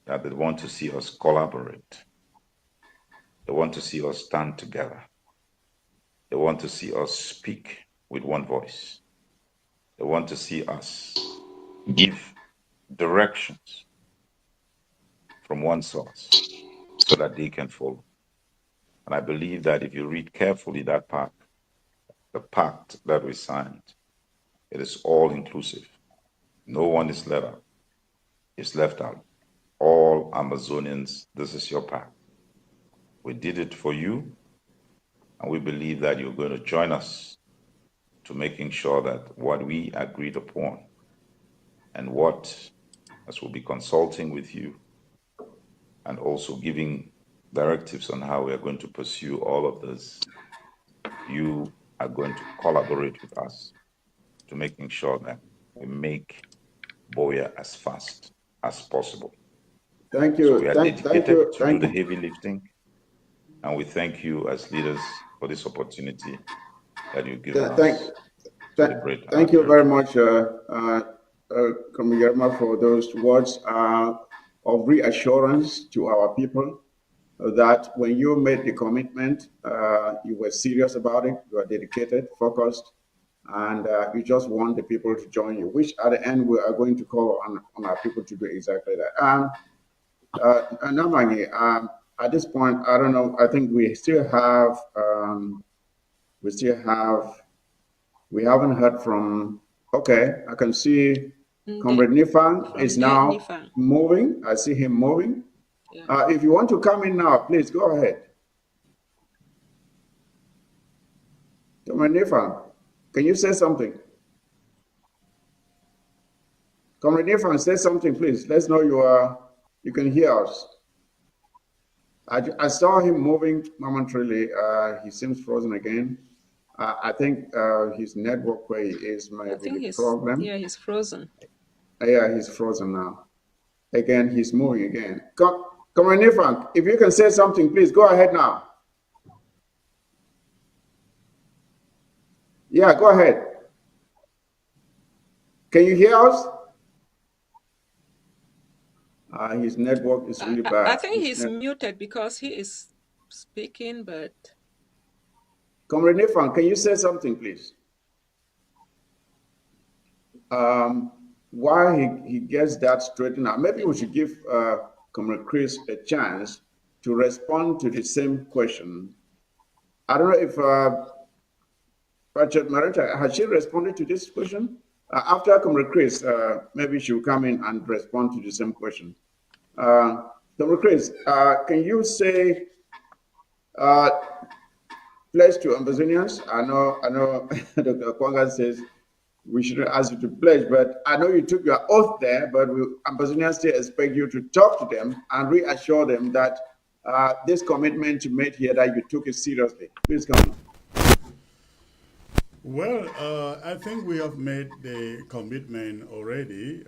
that they want to see us collaborate. They want to see us stand together. They want to see us speak with one voice. They want to see us give directions from one source so that they can follow. And I believe that if you read carefully that part, the pact that we signed, it is all inclusive. No one is left out. All Ambazonians, this is your pact. We did it for you, and we believe that you're going to join us to making sure that what we agreed upon and what, as we'll be consulting with you and also giving directives on how we are going to pursue all of this, you are going to collaborate with us to making sure that we make Boya as fast as possible. Thank you. So we are dedicated to do the you. heavy lifting, and we thank you as leaders for this opportunity that you've given us. Thank you very much, Commissioner, for those words of reassurance to our people that when you made the commitment, you were serious about it, you are dedicated, focused, and you just want the people to join you, which at the end we are going to call on our people to do exactly that. Namangi, at this point, I don't know, I think we haven't heard from, okay, I can see Comrade Nifang is now moving. I see him moving. Yeah. If you want to come in now, please go ahead. Comrade Nifang, can you say something? Comrade Nifang, say something, please. Let's know you can hear us. I saw him moving momentarily. He seems frozen again. I think his network where he is might be the problem. Yeah, he's frozen. Yeah, he's frozen now. Again, he's moving again. Come on, Nifang, if you can say something, please go ahead now. Yeah, go ahead. Can you hear us? His network is really I bad. think he's muted because he is speaking, but... Comrade Nifan, can you say something, please? While he gets that straightened out, maybe we should give Comrade Chris a chance to respond to the same question. I don't know if Richard Maranta, has she responded to this question? After Comrade Chris, maybe she'll come in and respond to the same question. Comrade Chris, can you say pledge to Ambazonians? I know Dr. Kwanga says we shouldn't ask you to pledge, but I know you took your oath there, but Ambazonians still expect you to talk to them and reassure them that this commitment you made here, that you took it seriously. Please come on. Well, I think we have made the commitment already.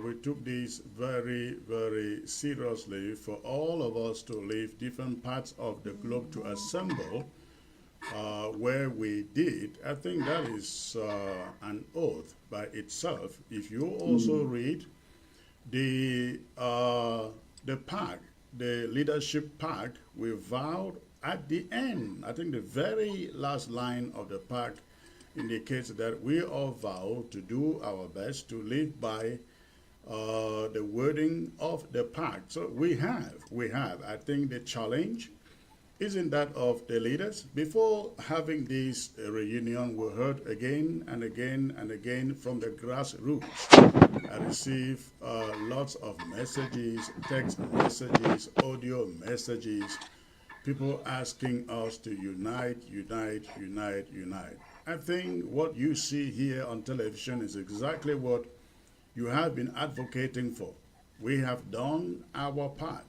We took this very, very seriously for all of us to leave different parts of the globe to assemble where we did. I think that is an oath by itself. If you also read the pact, the leadership pact, we vowed at the end, I think the very last line of the pact indicates that we all vow to do our best to live by the wording of the pact. So we have. I think the challenge isn't that of the leaders. Before having this reunion, we heard again and again and again from the grassroots. I received lots of messages, text messages, audio messages, people asking us to unite. I think what you see here on television is exactly what you have been advocating for. We have done our part.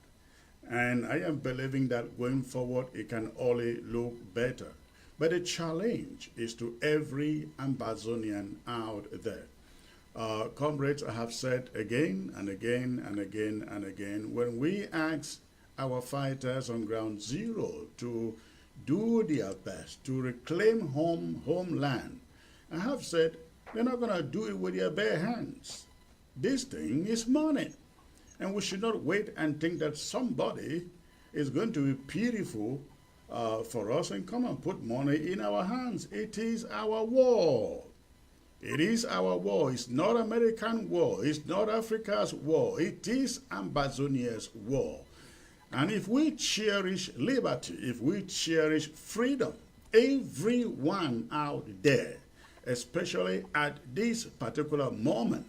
And I am believing that going forward, it can only look better. But the challenge is to every Ambazonian out there. Comrades, I have said again and again and again and again, when we ask our fighters on ground zero to do their best to reclaim homeland, I have said they're not going to do it with their bare hands. This thing is money. And we should not wait and think that somebody is going to be pitiful for us and come and put money in our hands. It is our war. It is our war. It's not American war. It's not Africa's war. It is Ambazonia's war. And if we cherish liberty, if we cherish freedom, everyone out there, especially at this particular moment,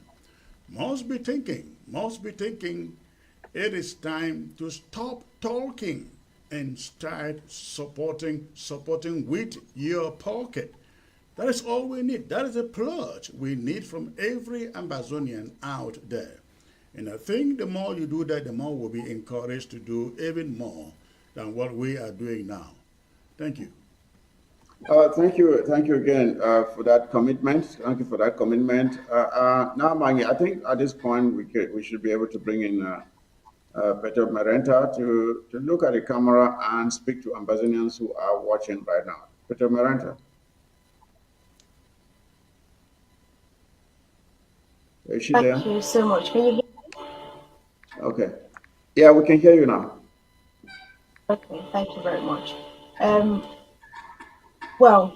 must be thinking, it is time to stop talking and start supporting with your pocket. That is all we need. That is a pledge we need from every Ambazonian out there. And I think the more you do that, the more we'll be encouraged to do even more than what we are doing now. Thank you. Thank you again for that commitment. Thank you for that commitment. Now, Mangi, I think at this point we should be able to bring in Peter Marenta to look at the camera and speak to Ambazonians who are watching right now. Peter Marenta. Is she there? Thank you so much. Can you hear me? Okay. Yeah, we can hear you now. Okay, thank you very much. Well,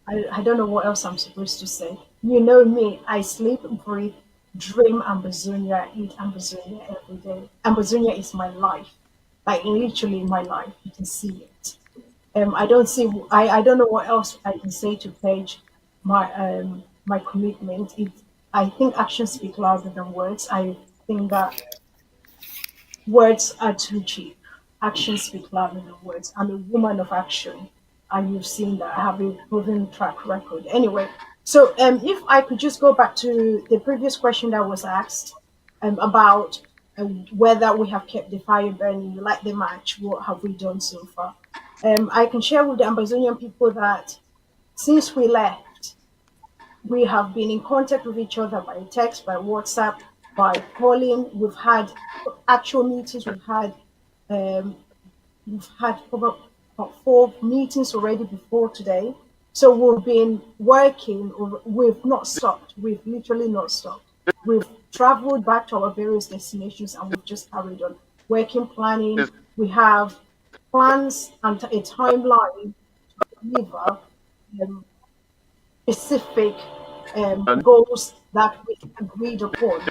I don't know what else I'm supposed to say. You know me, I sleep, breathe, dream Ambazonia, eat Ambazonia every day. Ambazonia is my life, like literally my life. You can see it. I don't know what else I can say to pledge my commitment. I think actions speak louder than words. I think that words are too cheap. Actions speak louder than words. I'm a woman of action, and you've seen that I have a proven track record. Anyway, so if I could just go back to the previous question that was asked about whether we have kept the fire burning, you like the match, what have we done so far? I can share with the Ambazonian people that since we left, we have been in contact with each other by text, by WhatsApp, by calling. We've had actual meetings. We've had about 4 meetings already before today. So we've been working. We've not stopped. We've literally not stopped. We've traveled back to our various destinations and we've just carried on working, planning. Yes. We have plans and a timeline to deliver specific goals that we agreed upon.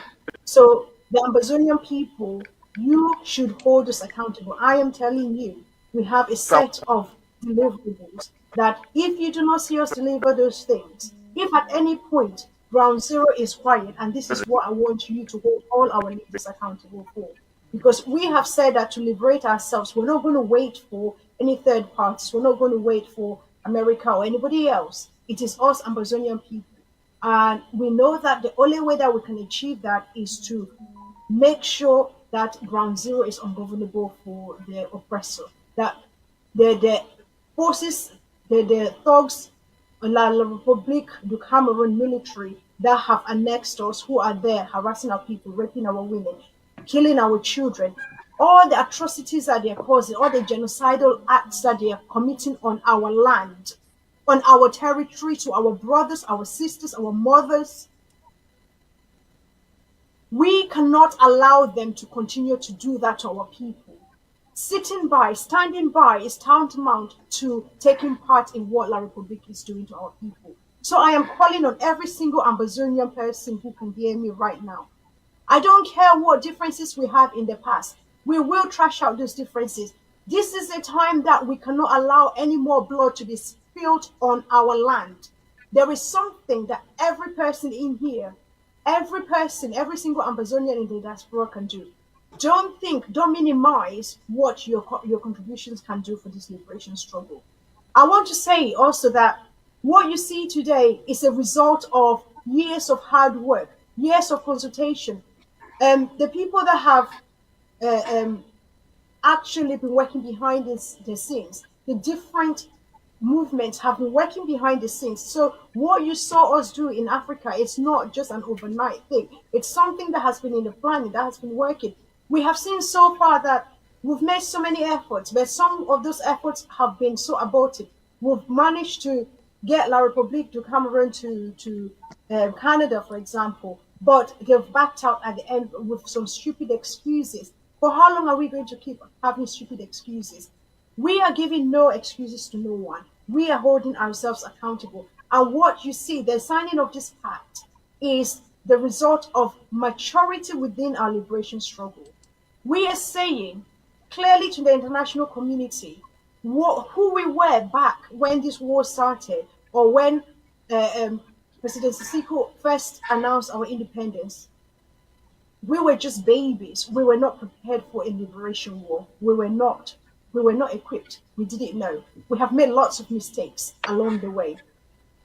So the Ambazonian people, you should hold us accountable. I am telling you, we have a set of deliverables that if you do not see us deliver those things, if at any point ground zero is quiet, and this is what I want you to hold all our leaders accountable for, because we have said that to liberate ourselves, we're not going to wait for any third parties, we're not going to wait for America or anybody else. It is us, Ambazonian people. And we know that the only way that we can achieve that is to make sure that ground zero is ungovernable for the oppressor. That the forces, the thugs, La Republique du Cameroon military that have annexed us, who are there harassing our people, raping our women, killing our children, all the atrocities that they are causing, all the genocidal acts that they are committing on our land, on our territory, to our brothers, our sisters, our mothers. We cannot allow them to continue to do that to our people. Sitting by, standing by is tantamount to taking part in what La Republique is doing to our people. So I am calling on every single Ambazonian person who can hear me right now. I don't care what differences we have in the past. We will trash out those differences. This is a time that we cannot allow any more blood to be spilled on our land. There is something that every person in here, every person, every single Ambazonian in the diaspora can do. Don't minimize what your contributions can do for this liberation struggle. I want to say also that what you see today is a result of years of hard work, years of consultation. The people that have actually been working behind the scenes, the different movements have been working behind the scenes. So what you saw us do in Africa, it's not just an overnight thing. It's something that has been in the planning, that has been working. We have seen so far that we've made so many efforts, but some of those efforts have been so aborted. We've managed to get La Republique du Cameroon to Canada, for example, but they've backed out at the end with some stupid excuses. For how long are we going to keep having stupid excuses? We are giving no excuses to no one. We are holding ourselves accountable. And what you see, the signing of this pact is the result of maturity within our liberation struggle. We are saying clearly to the international community who we were back when this war started, or when President Sisiko first announced our independence. We were just babies. We were not prepared for a liberation war. We were not. We were not equipped. We didn't know. We have made lots of mistakes along the way.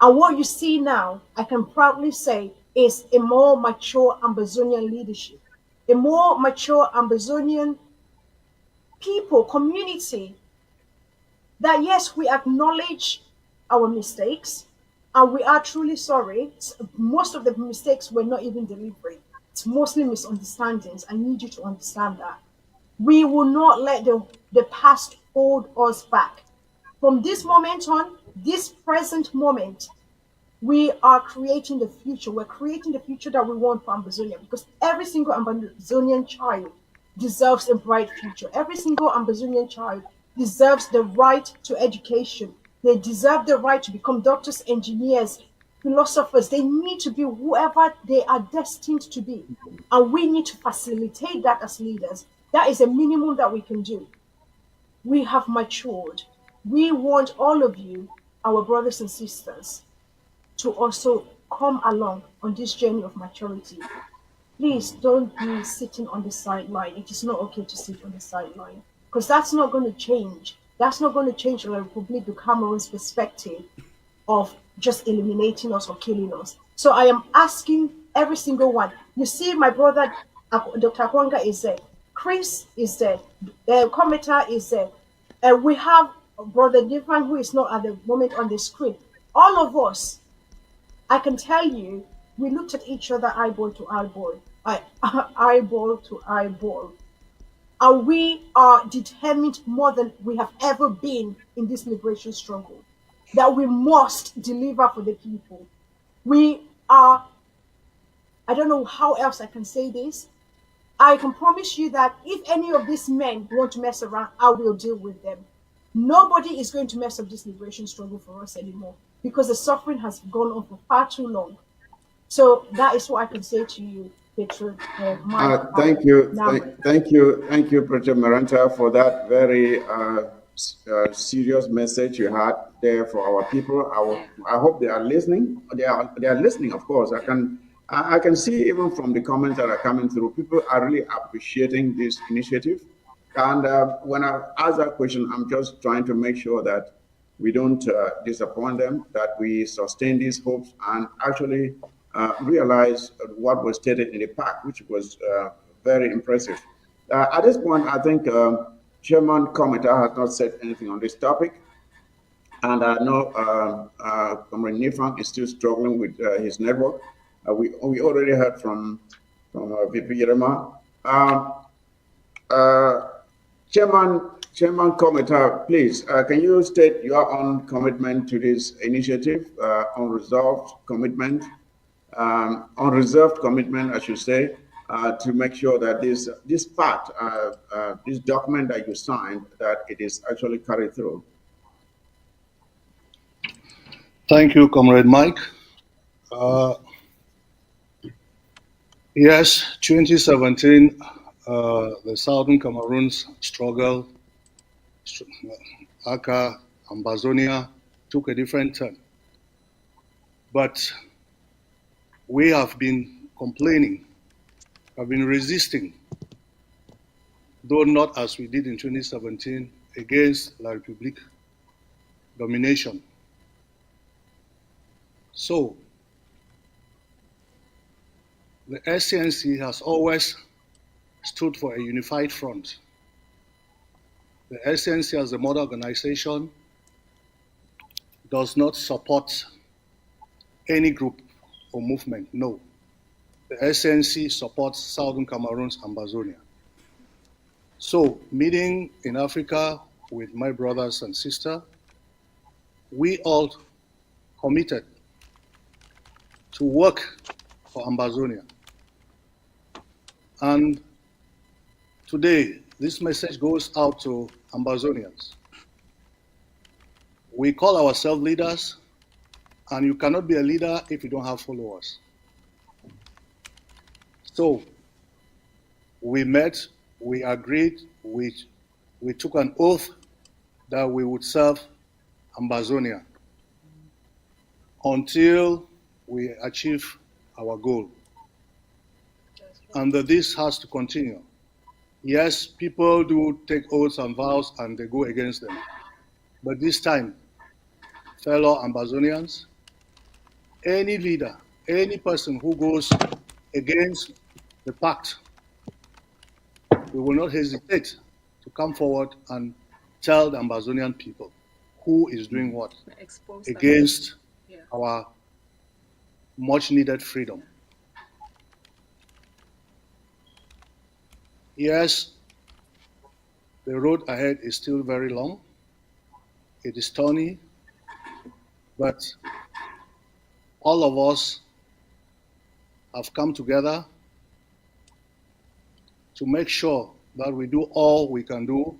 And what you see now, I can proudly say, is a more mature Ambazonian leadership, a more mature Ambazonian people, community, that yes, we acknowledge our mistakes and we are truly sorry. Most of the mistakes were not even deliberate. It's mostly misunderstandings. I need you to understand that. We will not let the past hold us back. From this moment on, this present moment, we are creating the future. We're creating the future that we want for Ambazonia, because every single Ambazonian child deserves a bright future. Every single Ambazonian child deserves the right to education. They deserve the right to become doctors, engineers, philosophers. They need to be whoever they are destined to be. And we need to facilitate that as leaders. That is a minimum that we can do. We have matured. We want all of you, our brothers and sisters, to also come along on this journey of maturity. Please don't be sitting on the sideline. It is not okay to sit on the sideline, because that's not going to change. That's not going to change the Republic du Cameroon's perspective of just eliminating us or killing us. So I am asking every single one. You see, my brother, Dr. Akwanga is there. Chris is there. Cometa is there. We have Brother Divine, who is not at the moment on the screen. All of us, I can tell you, we looked at each other eyeball to eyeball, eyeball to eyeball. And we are determined more than we have ever been in this liberation struggle, that we must deliver for the people. We are I don't know how else I can say this. I can promise you that if any of these men want to mess around, I will deal with them. Nobody is going to mess up this liberation struggle for us anymore because the suffering has gone on for far too long. So that is what I can say to you, Petro, Mike, Thank you, Naman. thank you, President Maranta, for that very serious message you had there for our people. I hope they are listening. They are listening, of course. I can see even from the comments that are coming through, people are really appreciating this initiative. And when I ask that question, I'm just trying to make sure that we don't disappoint them, that we sustain these hopes and actually realize what was stated in the pact, which was very impressive. At this point, I think Chairman Komita has not said anything on this topic. And I know Comrade Nifang is still struggling with his network. We already heard from VP Yerema. Chairman Komita, please, can you state your own commitment to this initiative, unresolved commitment, unreserved commitment, I should say, to make sure that this part, this document that you signed, that it is actually carried through? Thank you, Comrade Mike. Yes, 2017, the Southern Cameroon's struggle, Aka, Ambazonia, took a different turn. But we have been complaining, have been resisting, though not as we did in 2017, against La République domination. So, the SCNC has always stood for a unified front. The SCNC as a mother organization does not support any group or movement, no. The SNC supports Southern Cameroon's Ambazonia. So, meeting in Africa with my brothers and sisters, we all committed to work for Ambazonia. And today, this message goes out to Ambazonians. We call ourselves leaders, and you cannot be a leader if you don't have followers. So, we met, we agreed, we took an oath that we would serve Ambazonia until we achieve our goal. And that this has to continue. Yes, people do take oaths and vows and they go against them. But this time, fellow Ambazonians, any leader, any person who goes against the pact, we will not hesitate to come forward and tell the Ambazonian people who is doing what against our much needed freedom. Yes, the road ahead is still very long. It is thorny, but all of us have come together to make sure that we do all we can do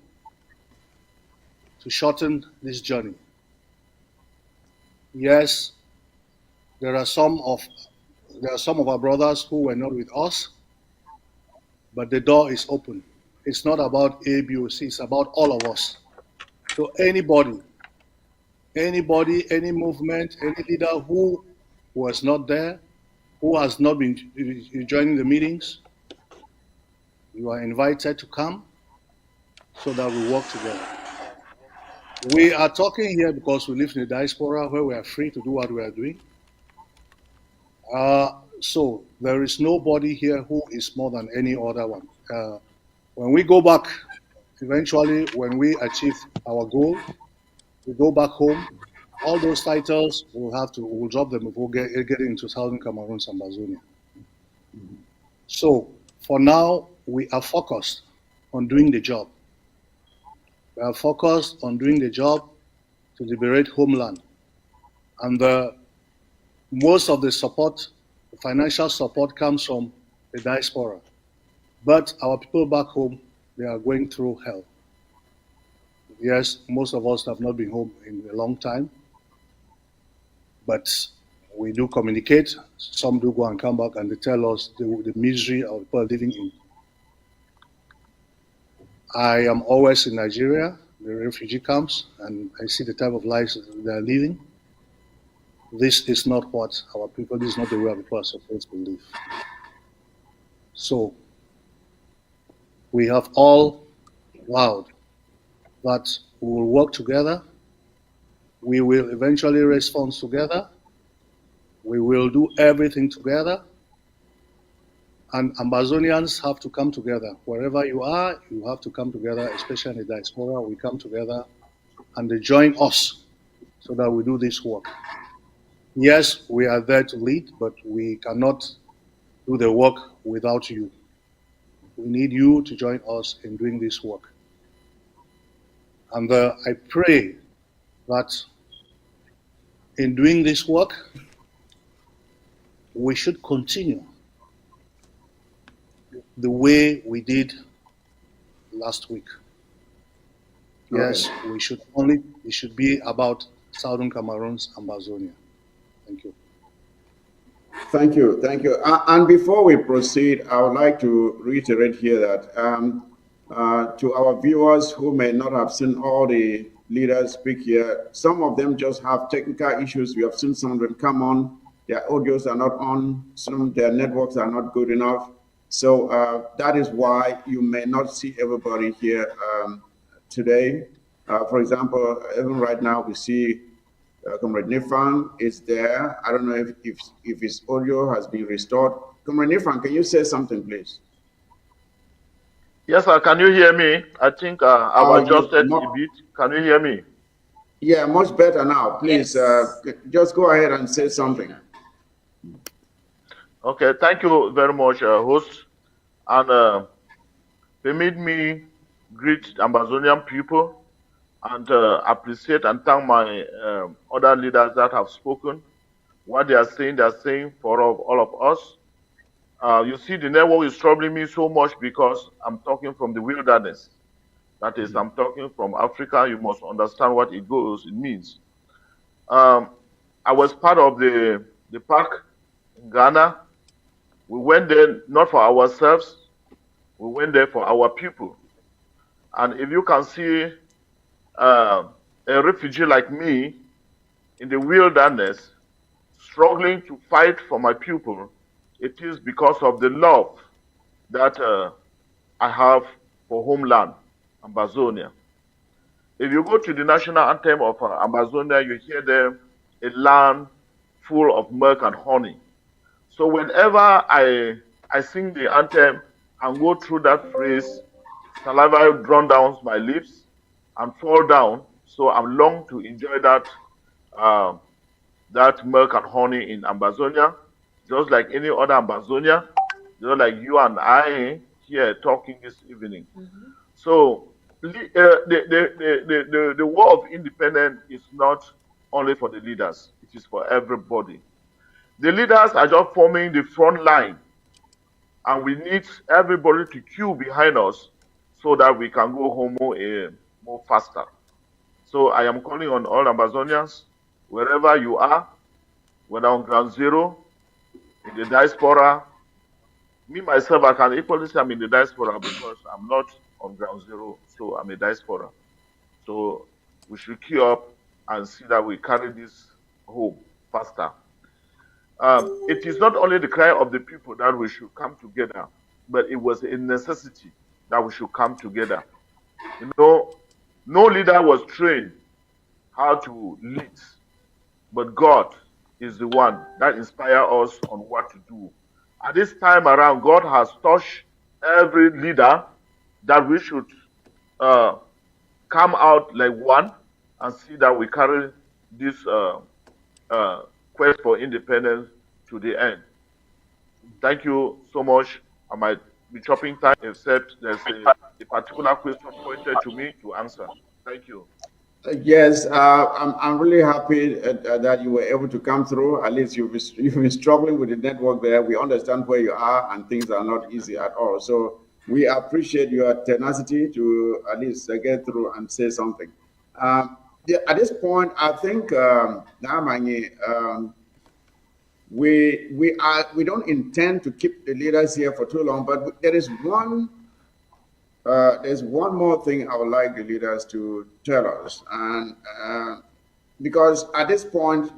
to shorten this journey. Yes, there are some of our brothers who were not with us, but the door is open. It's not about A, B, or C, it's about all of us. So anybody, any movement, any leader who was not there, who has not been joining the meetings, you are invited to come so that we work together. We are talking here because we live in the diaspora where we are free to do what we are doing. So there is nobody here who is more than any other one. When we go back, eventually when we achieve our goal, we go back home, all those titles we'll drop them before getting into Southern Cameroon's Ambazonia. So for now, we are focused on doing the job. We are focused on doing the job to liberate homeland. And most of the support The financial support comes from the diaspora. But our people back home, they are going through hell. Yes, most of us have not been home in a long time, but we do communicate. Some do go and come back and they tell us the misery of people living in. I am always in Nigeria, the refugee camps, and I see the type of lives they are living. This is not what our people, this is not the way our people are supposed to live. So we have all vowed that we will work together, we will eventually raise funds together, we will do everything together, and Ambazonians have to come together. Wherever you are, you have to come together, especially in the diaspora. We come together and they join us so that we do this work. Yes, we are there to lead, but we cannot do the work without you. We need you to join us in doing this work. And I pray that in doing this work, we should continue the way we did last week. Yes, okay. It should be about Southern Cameroon's Ambazonia. Thank you. Thank you. Thank you. And before we proceed, I would like to reiterate here that to our viewers who may not have seen all the leaders speak here, some of them just have technical issues. We have seen some of them come on, their audios are not on, some their networks are not good enough. So that is why you may not see everybody here today. For example, even right now we see Comrade Nifang is there. I don't know if his audio has been restored. Comrade Nifang, can you say something, please? Yes, sir. Can you hear me? I think I've adjusted a bit. Can you hear me? Yeah, much better now. Please, yes. Just go ahead and say something. Okay, thank you very much, host. And permit me greet Ambazonian people and appreciate and thank my other leaders that have spoken. What they are saying for all of us. You see, the network is troubling me so much because I'm talking from the wilderness. That is, I'm talking from Africa. You must understand what it means. I was part of the park in Ghana. We went there not for ourselves. We went there for our people. And if you can see a refugee like me in the wilderness struggling to fight for my people, it is because of the love that I have for homeland, Ambazonia. If you go to the national anthem of Ambazonia, you hear there a land full of milk and honey. So whenever I sing the anthem and go through that phrase, saliva run down my lips and fall down. So I'm long to enjoy that that milk and honey in Ambazonia, just like any other Ambazonia, just like you and I here talking this evening. Mm-hmm. So the war of independence is not only for the leaders, it is for everybody. The leaders are just forming the front line, and we need everybody to queue behind us so that we can go home more faster. So I am calling on all Ambazonians, wherever you are, whether on ground zero, in the diaspora. Me, myself, I can equally say I'm in the diaspora because I'm not on ground zero, so I'm a diaspora. So we should queue up and see that we carry this home faster. It is not only the cry of the people that we should come together, but it was a necessity that we should come together. You know, no leader was trained how to lead, but God is the one that inspires us on what to do. At this time around, God has touched every leader that we should come out like one and see that we carry this quest for independence to the end. Thank you so much. I might be chopping time, except there's a particular question pointed to me to answer. Thank you. Yes, I'm really happy that you were able to come through. At least you've been struggling with the network there. We understand where you are, and things are not easy at all. So we appreciate your tenacity to at least get through and say something. Yeah, at this point, I think Namanyi, we don't intend to keep the leaders here for too long, but there's one more thing I would like the leaders to tell us, and because at this point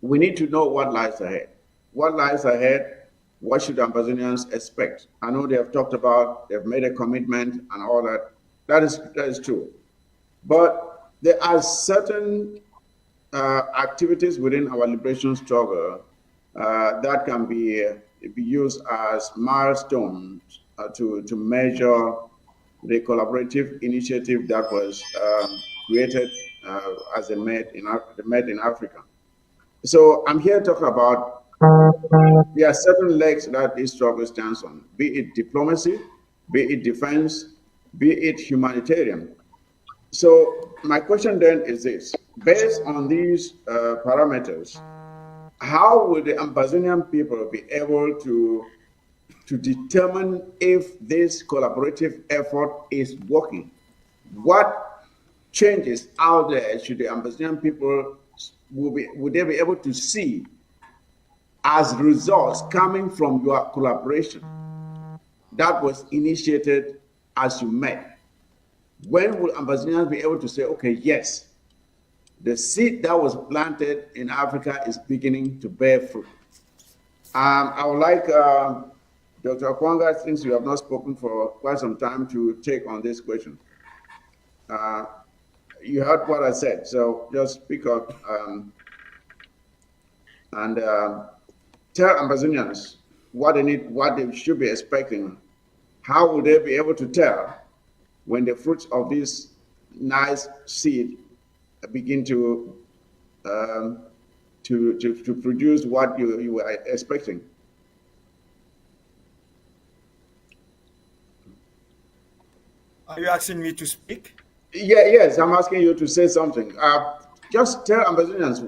we need to know what lies ahead. What lies ahead? What should Ambazonians expect? I know they have talked about, they've made a commitment and all that. That is true, but there are certain activities within our liberation struggle that can be used as milestones to measure the collaborative initiative that was created as a Med in Africa. So I'm here talking about there are certain legs that this struggle stands on, be it diplomacy, be it defense, be it humanitarian. So my question then is this: based on these parameters, how will the Ambazonian people be able to determine if this collaborative effort is working? What changes out there should the Ambazonian people would they be able to see as results coming from your collaboration that was initiated as you met? When will Ambazonians be able to say, okay, yes, the seed that was planted in Africa is beginning to bear fruit? I would like Dr. Kwanga, since you have not spoken for quite some time, to take on this question. You heard what I said, so just speak up and tell Ambazonians what they need, what they should be expecting. How will they be able to tell when the fruits of this nice seed begin to produce what you were expecting? Are you asking me to speak? Yes, I'm asking you to say something. Just tell Ambazonians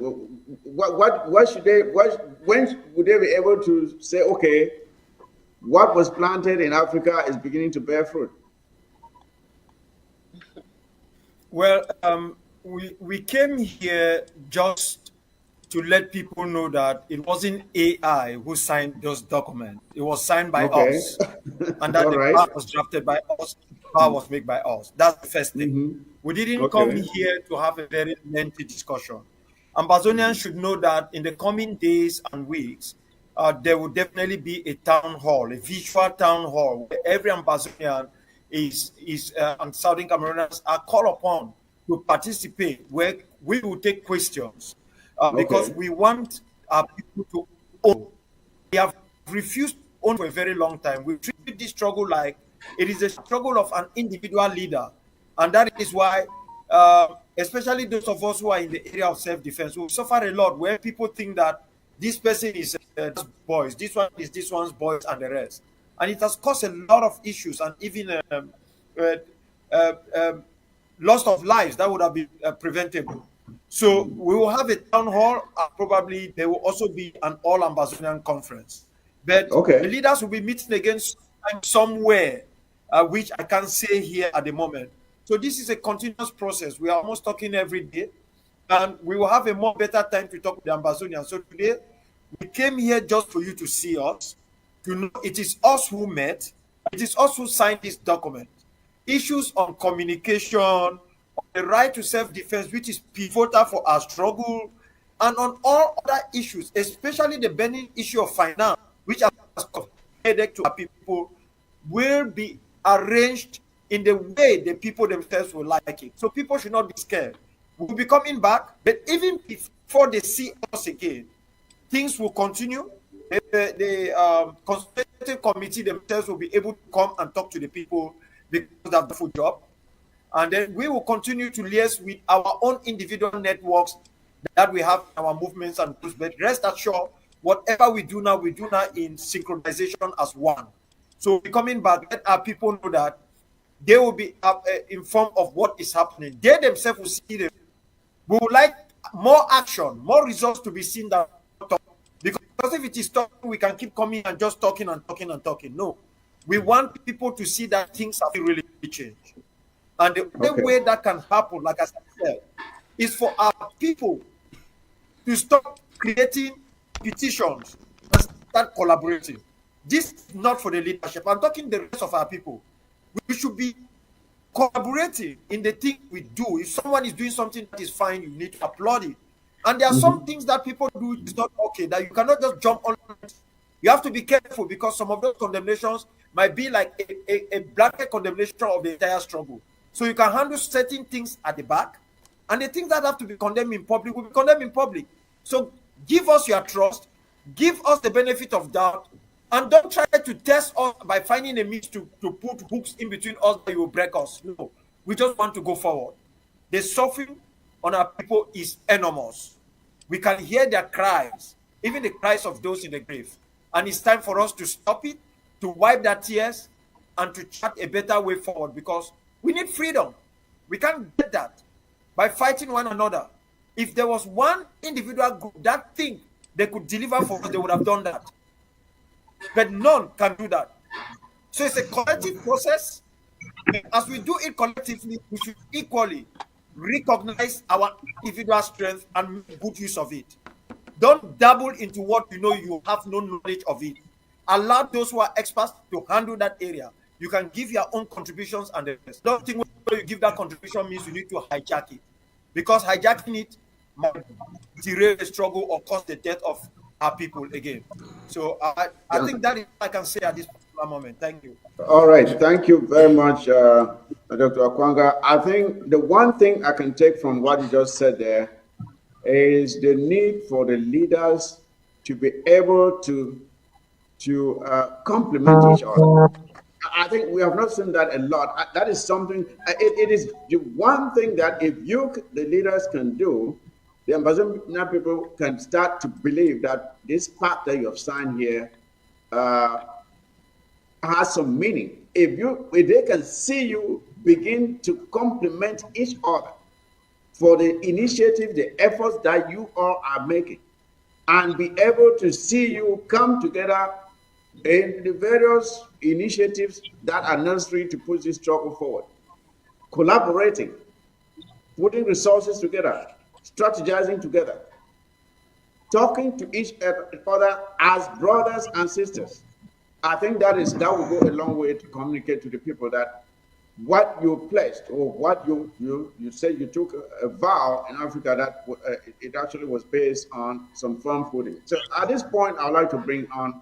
what should they, when would they be able to say, okay, what was planted in Africa is beginning to bear fruit? Well, we came here just to let people know that it wasn't AI who signed those documents. It was signed by Okay. us, and that All the right. power was drafted by us, the power was made by us. That's the first thing. Mm-hmm. We didn't come Okay. here to have a very lengthy discussion. Ambazonians should know that in the coming days and weeks, there will definitely be a town hall, a visual town hall, where every Ambazonian and Southern Camerooners are called upon to participate, where we will take questions because Okay. we want our people to own. We have refused to own for a very long time. We treat this struggle like it is a struggle of an individual leader, and that is why, especially those of us who are in the area of self-defense, we suffer a lot where people think that this person is this boys, this one is this one's boys, and the rest, and it has caused a lot of issues and even uh, uh, um, loss of lives that would have been preventable. So we will have a town hall, and probably there will also be an all Ambazonian conference. But the Okay. leaders will be meeting again somewhere, which I can't say here at the moment. So this is a continuous process. We are almost talking every day, and we will have a more better time to talk with the Ambazonians. So today, we came here just for you to see us, to know it is us who met, it is us who signed this document. Issues on communication, on the right to self-defense, which is pivotal for our struggle, and on all other issues, especially the burning issue of finance, which has caused headache to our people, will be arranged in the way the people themselves will like it. So people should not be scared. We'll be coming back, but even before they see us again, things will continue. The consultative committee themselves will be able to come and talk to the people because they have the full job. And then we will continue to liaise with our own individual networks that we have in our movements and groups. But rest assured, whatever we do now in synchronization as one. So we're coming back, let our people know that they will be informed of what is happening. They themselves will see them. We would like more action, more results to be seen than talk. Because if it is talking, we can keep coming and just talking and talking and talking. No, we want people to see that things have really changed. And the only way that can happen, like I said, is for our people to stop creating petitions and start collaborating. This is not for the leadership. I'm talking the rest of our people. We should be collaborating in the thing we do. If someone is doing something that is fine, you need to applaud it. And there are some things that people do is not okay, that you cannot just jump on. You have to be careful, because some of those condemnations might be like a blanket condemnation of the entire struggle. So you can handle certain things at the back, and the things that have to be condemned in public will be condemned in public. So give us your trust, give us the benefit of doubt, and don't try to test us by finding a means to put hooks in between us that you will break us. No, we just want to go forward. The suffering on our people is enormous. We can hear their cries, even the cries of those in the grave. And it's time for us to stop it, to wipe their tears, and to chart a better way forward, because we need freedom. We can't get that by fighting one another. If there was one individual group that think they could deliver for us, they would have done that. But none can do that. So it's a collective process. As we do it collectively, we should equally recognize our individual strength and make good use of it. Don't dabble into what you know you have no knowledge of it. Allow those who are experts to handle that area. You can give your own contributions and the rest. Don't think when you give that contribution means you need to hijack it, because hijacking it might derail the struggle or cause the death of our people again. So I think that is what I can say at this particular moment. Thank you. All right. Thank you very much, Dr. Akwanga. I think the one thing I can take from what you just said there is the need for the leaders to be able to complement each other. I think we have not seen that a lot. That is something. It is the one thing that if you, the leaders, can do, the Ambazonian people can start to believe that this pact that you have signed here has some meaning. If they can see you begin to complement each other for the initiative, the efforts that you all are making, and be able to see you come together in the various initiatives that are necessary to push this struggle forward, collaborating, putting resources together, strategizing together, talking to each other as brothers and sisters. I think that will go a long way to communicate to the people that what you pledged, or what you said you took a vow in Africa, that it actually was based on some firm footing. So at this point, I'd like to bring on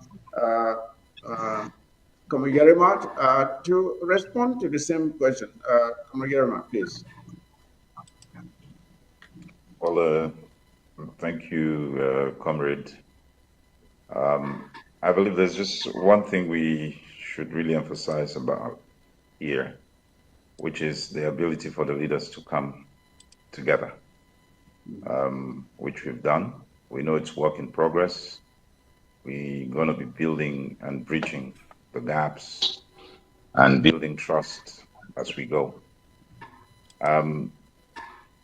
Kamagerima to respond to the same question. Kamagerima, please. Well, thank you, comrade. I believe there's just one thing we should really emphasize about here, which is the ability for the leaders to come together, which we've done. We know it's work in progress. We're going to be building and bridging the gaps and building trust as we go.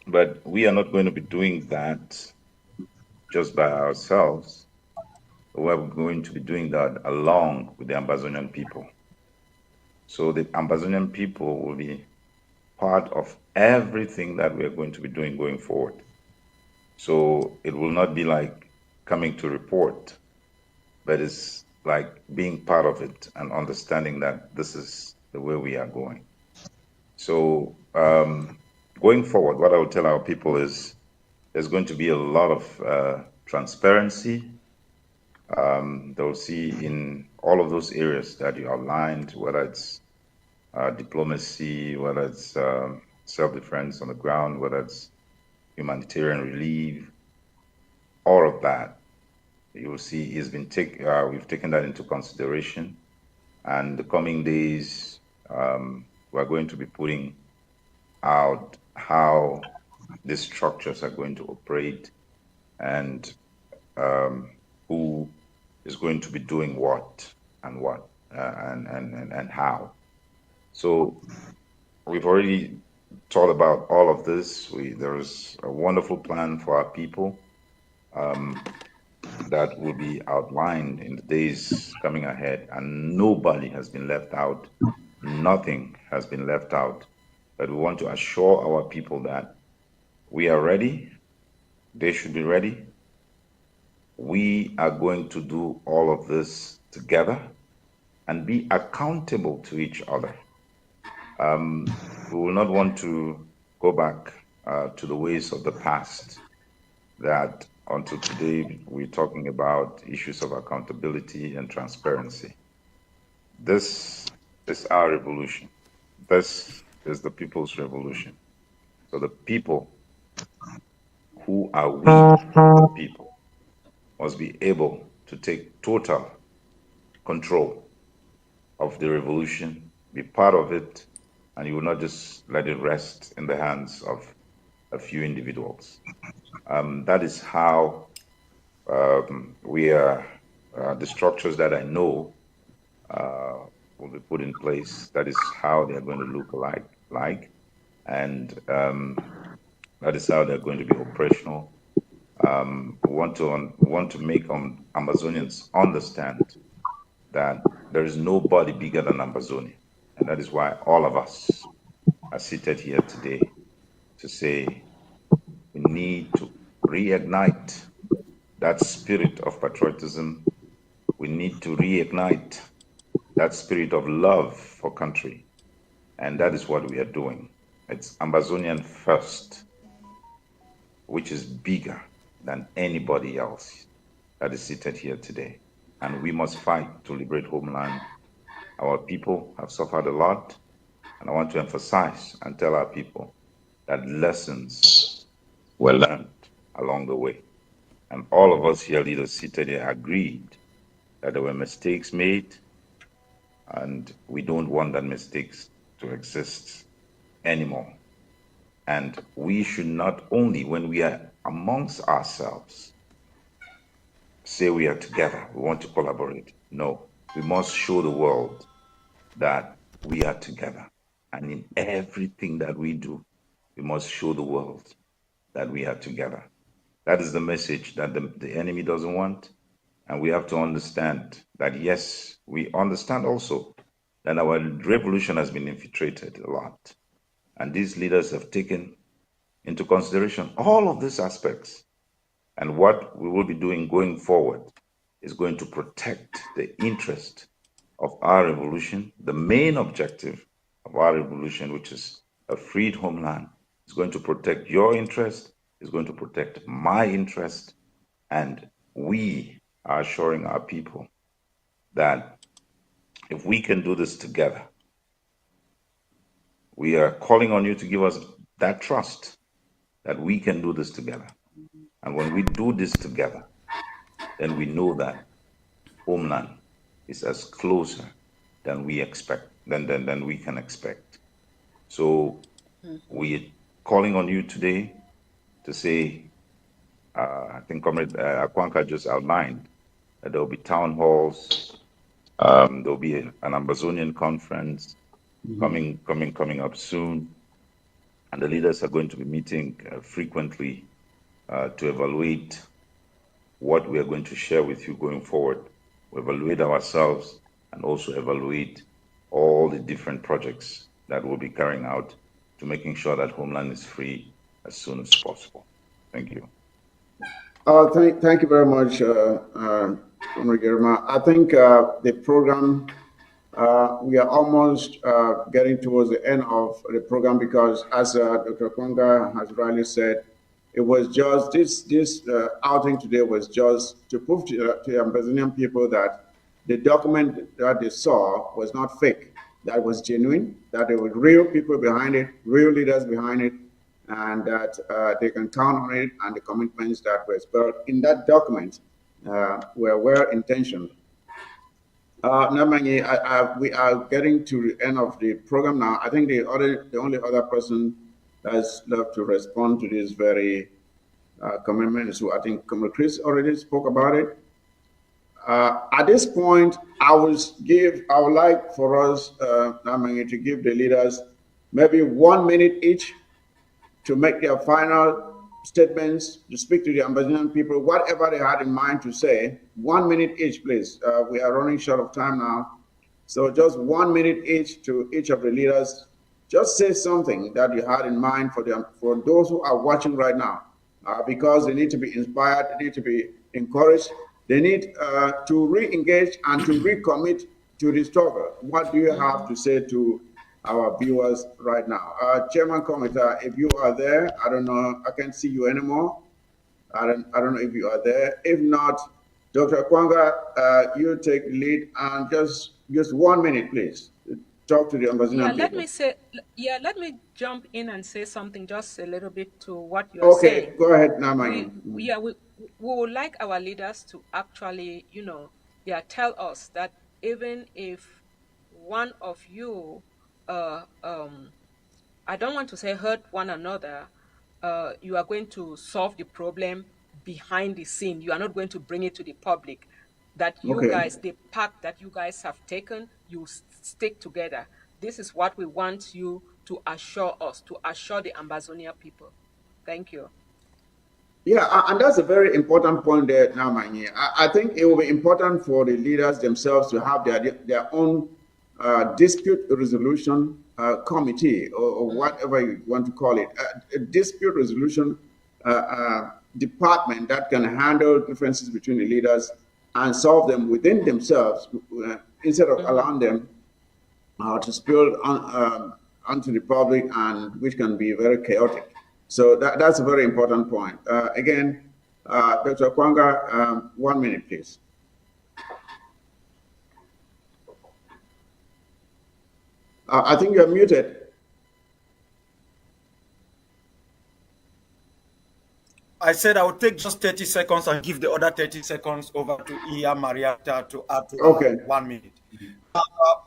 But we are not going to be doing that just by ourselves. We're going to be doing that along with the Ambazonian people. So the Ambazonian people will be part of everything that we're going to be doing going forward. So it will not be like coming to report, but it's like being part of it and understanding that this is the way we are going. So going forward, what I would tell our people is there's going to be a lot of transparency. They'll see in all of those areas that you outlined, whether it's diplomacy, whether it's self-defense on the ground, whether it's humanitarian relief, all of that, you will see we've taken that into consideration. And the coming days, we're going to be putting out how these structures are going to operate, and who is going to be doing what and how. So we've already thought about all of this. There is a wonderful plan for our people that will be outlined in the days coming ahead, and nobody has been left out. Nothing has been left out. But we want to assure our people that we are ready. They should be ready. We are going to do all of this together and be accountable to each other. We will not want to go back to the ways of the past, that until today we're talking about issues of accountability and transparency. This is our revolution. This is the people's revolution. So the people who are we, the people, must be able to take total control of the revolution, be part of it, and you will not just let it rest in the hands of a few individuals. That is how we are, the structures that I know will be put in place. That is how they're going to look like, and that is how they're going to be operational. We want to make Ambazonians understand that there is nobody bigger than Ambazonia, and that is why all of us are seated here today to say we need to reignite that spirit of patriotism. We need to reignite that spirit of love for country, and that is what we are doing. It's Ambazonian first, which is bigger than anybody else that is seated here today. And we must fight to liberate homeland. Our people have suffered a lot, and I want to emphasize and tell our people that lessons were learned along the way. And all of us here, leaders seated here, agreed that there were mistakes made, and we don't want that mistakes to exist anymore. And we should not only, when we are amongst ourselves, say we are together, we want to collaborate. No, we must show the world that we are together. And in everything that we do, we must show the world that we are together. That is the message that the enemy doesn't want. And we have to understand that, yes, we understand also that our revolution has been infiltrated a lot. And these leaders have taken into consideration all of these aspects. And what we will be doing going forward is going to protect the interest of our revolution. The main objective of our revolution, which is a freed homeland, is going to protect your interest, is going to protect my interest, and we are assuring our people that if we can do this together, we are calling on you to give us that trust that we can do this together. And when we do this together, then we know that homeland is as closer than we expect, than we can expect. So we're calling on you today to say, I think Comrade Akwanka just outlined that there will be town halls, there will be an Ambazonian conference coming up soon, and the leaders are going to be meeting frequently to evaluate what we are going to share with you going forward. We evaluate ourselves and also evaluate all the different projects that we'll be carrying out to making sure that homeland is free as soon as possible. Thank you. Thank you very much, Comrade Germa. I think the program, we are almost getting towards the end of the program because, as Dr. Kwanga has rightly said, it was just this outing today was just to prove to the Ambazonian people that the document that they saw was not fake, that was genuine, that there were real people behind it, real leaders behind it, and that they can count on it, and the commitments that were spelled in that document were well intentioned. Namanyi, we are getting to the end of the program now. I think the only other person that's left to respond to this very commitment is who I think Comrade Chris already spoke about it. At this point, I would like for us, Namanyi, to give the leaders maybe 1 minute each to make their final statements, to speak to the Ambazonian people, whatever they had in mind to say. 1 minute each, please. We are running short of time now. So just 1 minute each to each of the leaders. Just say something that you had in mind for them, for those who are watching right now, because they need to be inspired, they need to be encouraged, they need to re-engage and to recommit to the struggle. What do you have to say to our viewers right now? Chairman Komita, if you are there, I don't know, I can't see you anymore. I don't know if you are there. If not, Dr. Kwanga, you take the lead and just 1 minute, please. Talk to the Ambazonian people. Let me jump in and say something just a little bit to what you're saying. Okay, go ahead, Namani. We would like our leaders to actually, tell us that even if one of you, I don't want to say hurt one another, you are going to solve the problem behind the scene. You are not going to bring it to the public. That you guys, the path that you guys have taken, you stick together. This is what we want you to assure us, to assure the Ambazonia people. Thank you. Yeah, and that's a very important point there, Namani. I think it will be important for the leaders themselves to have their own dispute resolution committee, or whatever you want to call it, a dispute resolution department that can handle differences between the leaders and solve them within themselves, instead of allowing them to spill onto the public, and which can be very chaotic. So that's a very important point. Again, Dr. Kwanga, 1 minute, please. I think you're muted. I said I would take just 30 seconds and give the other 30 seconds over to Iya Marietta to add to 1 minute.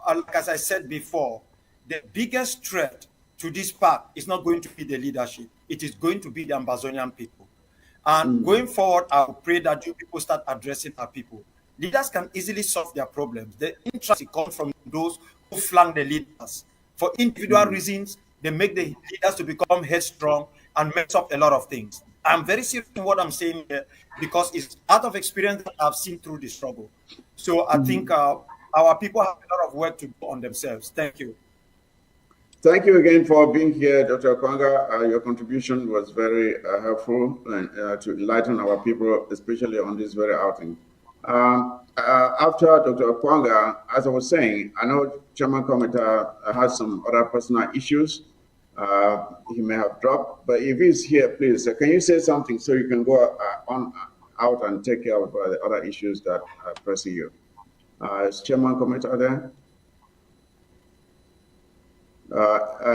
Like as I said before, the biggest threat to this path is not going to be the leadership. It is going to be the Ambazonian people. And going forward, I will pray that you people start addressing our people. Leaders can easily solve their problems. The interest comes from those who flank the leaders. For individual reasons, they make the leaders to become headstrong and mess up a lot of things. I'm very serious in what I'm saying here, because it's out of experience that I've seen through the struggle. So I think our people have a lot of work to do on themselves. Thank you. Thank you again for being here, Dr. Kwanga. Your contribution was very helpful to enlighten our people, especially on this very outing. After Dr. Kwanga, as I was saying, I know Chairman Komita has some other personal issues he may have dropped, but if he's here, please, can you say something so you can go out and take care of the other issues that are pressing you? Is Chairman Komita there?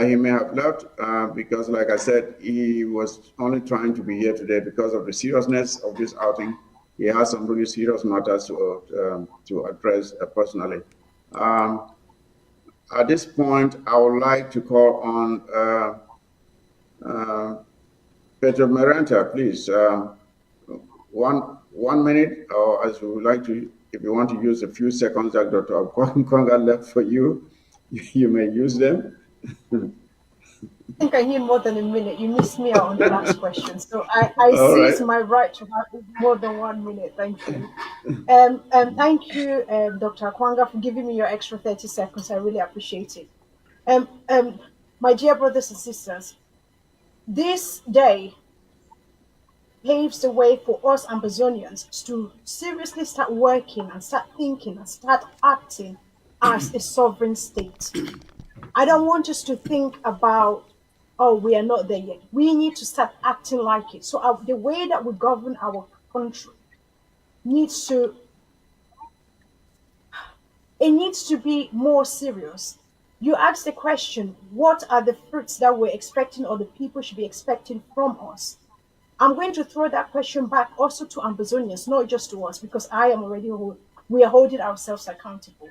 He may have left because, like I said, he was only trying to be here today because of the seriousness of this outing. He has some really serious matters to address personally. At this point, I would like to call on Pedro Maranta, please. 1 minute, or as you would like to, if you want to use a few seconds that Dr. Kwanga left for you, you may use them. I think I need more than a minute. You missed me out on the last question. So I seize my right to have more than 1 minute. Thank you. Thank you, Dr. Kwanga, for giving me your extra 30 seconds. I really appreciate it. My dear brothers and sisters, this day paves the way for us Ambazonians to seriously start working and start thinking and start acting as a sovereign state. I don't want us to think about, oh, we are not there yet. We need to start acting like it. So the way that we govern our country needs to be more serious. You asked the question, what are the fruits that we're expecting, or the people should be expecting from us? I'm going to throw that question back also to Ambazonians, not just to us, because we are holding ourselves accountable.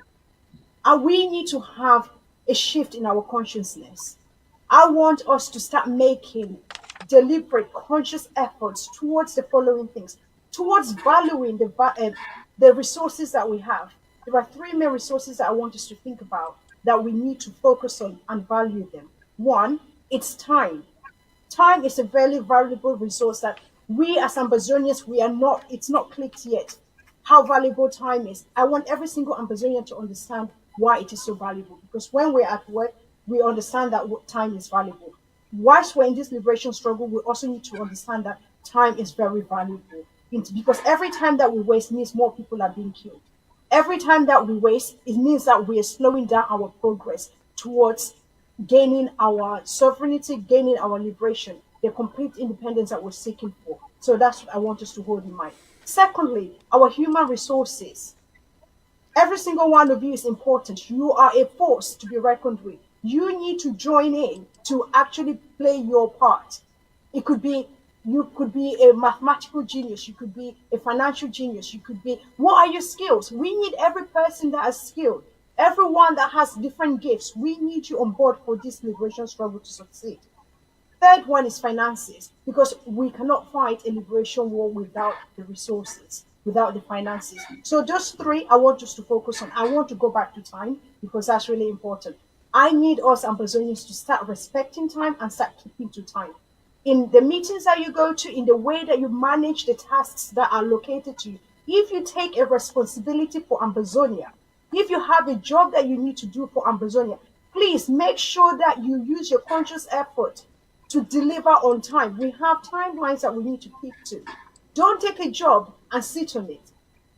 And we need to have a shift in our consciousness. I want us to start making deliberate, conscious efforts towards the following things, towards valuing the resources that we have. There are three main resources that I want us to think about that we need to focus on and value them. One, it's time. Time is a very valuable resource that we as Ambazonians, it's not clicked yet how valuable time is. I want every single Ambazonian to understand why it is so valuable, because when we're at work, we understand that time is valuable. Whilst we're in this liberation struggle, we also need to understand that time is very valuable, because every time that we waste means more people are being killed. Every time that we waste, it means that we are slowing down our progress towards gaining our sovereignty, gaining our liberation, the complete independence that we're seeking for. So that's what I want us to hold in mind. Secondly, our human resources. Every single one of you is important. You are a force to be reckoned with. You need to join in to actually play your part. It could be You could be a mathematical genius, you could be a financial genius, you could be, what are your skills? We need every person that has skill, everyone that has different gifts. We need you on board for this liberation struggle to succeed. Third one is finances, because we cannot fight a liberation war without the resources, without the finances. So those three I want us to focus on. I want to go back to time because that's really important. I need us Ambazonians to start respecting time and start keeping to time. In the meetings that you go to, in the way that you manage the tasks that are located to you, if you take a responsibility for Ambazonia, if you have a job that you need to do for Ambazonia, please make sure that you use your conscious effort to deliver on time. We have timelines that we need to keep to. Don't take a job and sit on it.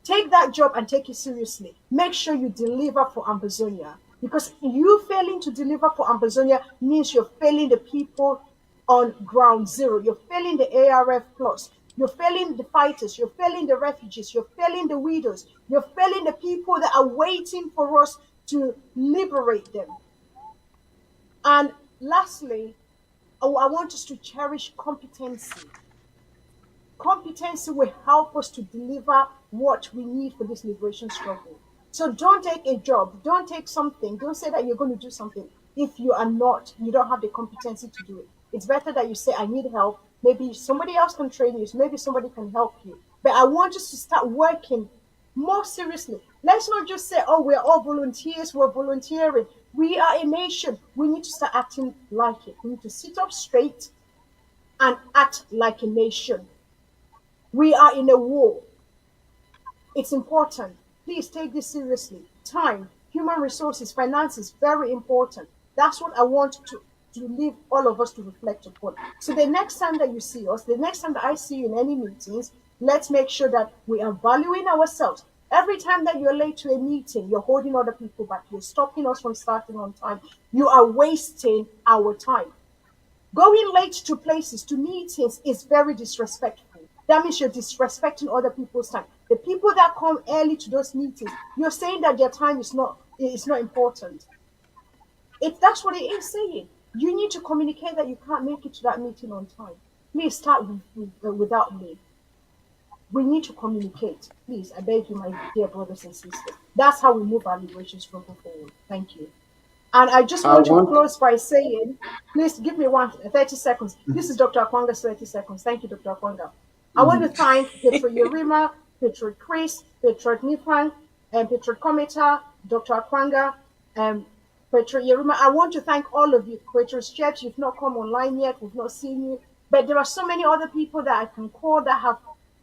Take that job and take it seriously. Make sure you deliver for Ambazonia, because you failing to deliver for Ambazonia means you're failing the people on ground zero. You're failing the ARF plus. You're failing the fighters. You're failing the refugees. You're failing the widows. You're failing the people that are waiting for us to liberate them. And lastly, I want us to cherish competency. Competency will help us to deliver what we need for this liberation struggle. So don't take a job, don't take something, don't say that you're going to do something if you don't have the competency to do it. It's better that you say, I need help. Maybe somebody else can train you, maybe somebody can help you. But I want us to start working more seriously. Let's not just say, oh, we're all volunteers, we're volunteering. We are a nation. We need to start acting like it. We need to sit up straight and act like a nation. We are in a war. It's important. Please take this seriously. Time, human resources, finances, very important. That's what I want to leave all of us to reflect upon. So the next time that you see us, the next time that I see you in any meetings, let's make sure that we are valuing ourselves. Every time that you're late to a meeting, you're holding other people back. You're stopping us from starting on time. You are wasting our time. Going late to places, to meetings, is very disrespectful. That means you're disrespecting other people's time. The people that come early to those meetings, you're saying that their time is not important. That's what it is saying. You need to communicate that you can't make it to that meeting on time. Please start without me. We need to communicate. Please, I beg you, my dear brothers and sisters. That's how we move our liberation struggle forward. Thank you. And I just want to close by saying, please give me 30 seconds. This is Dr. Akwanga's 30 seconds. Thank you, Dr. Akwanga. I want to thank Petro Yerima, Petro Chris, Petro Nifang, and Petro Kometa, Dr. Akwanga, and Petro Yerima. I want to thank all of you. Petro's Church, you've not come online yet, we've not seen you. But there are so many other people that I can call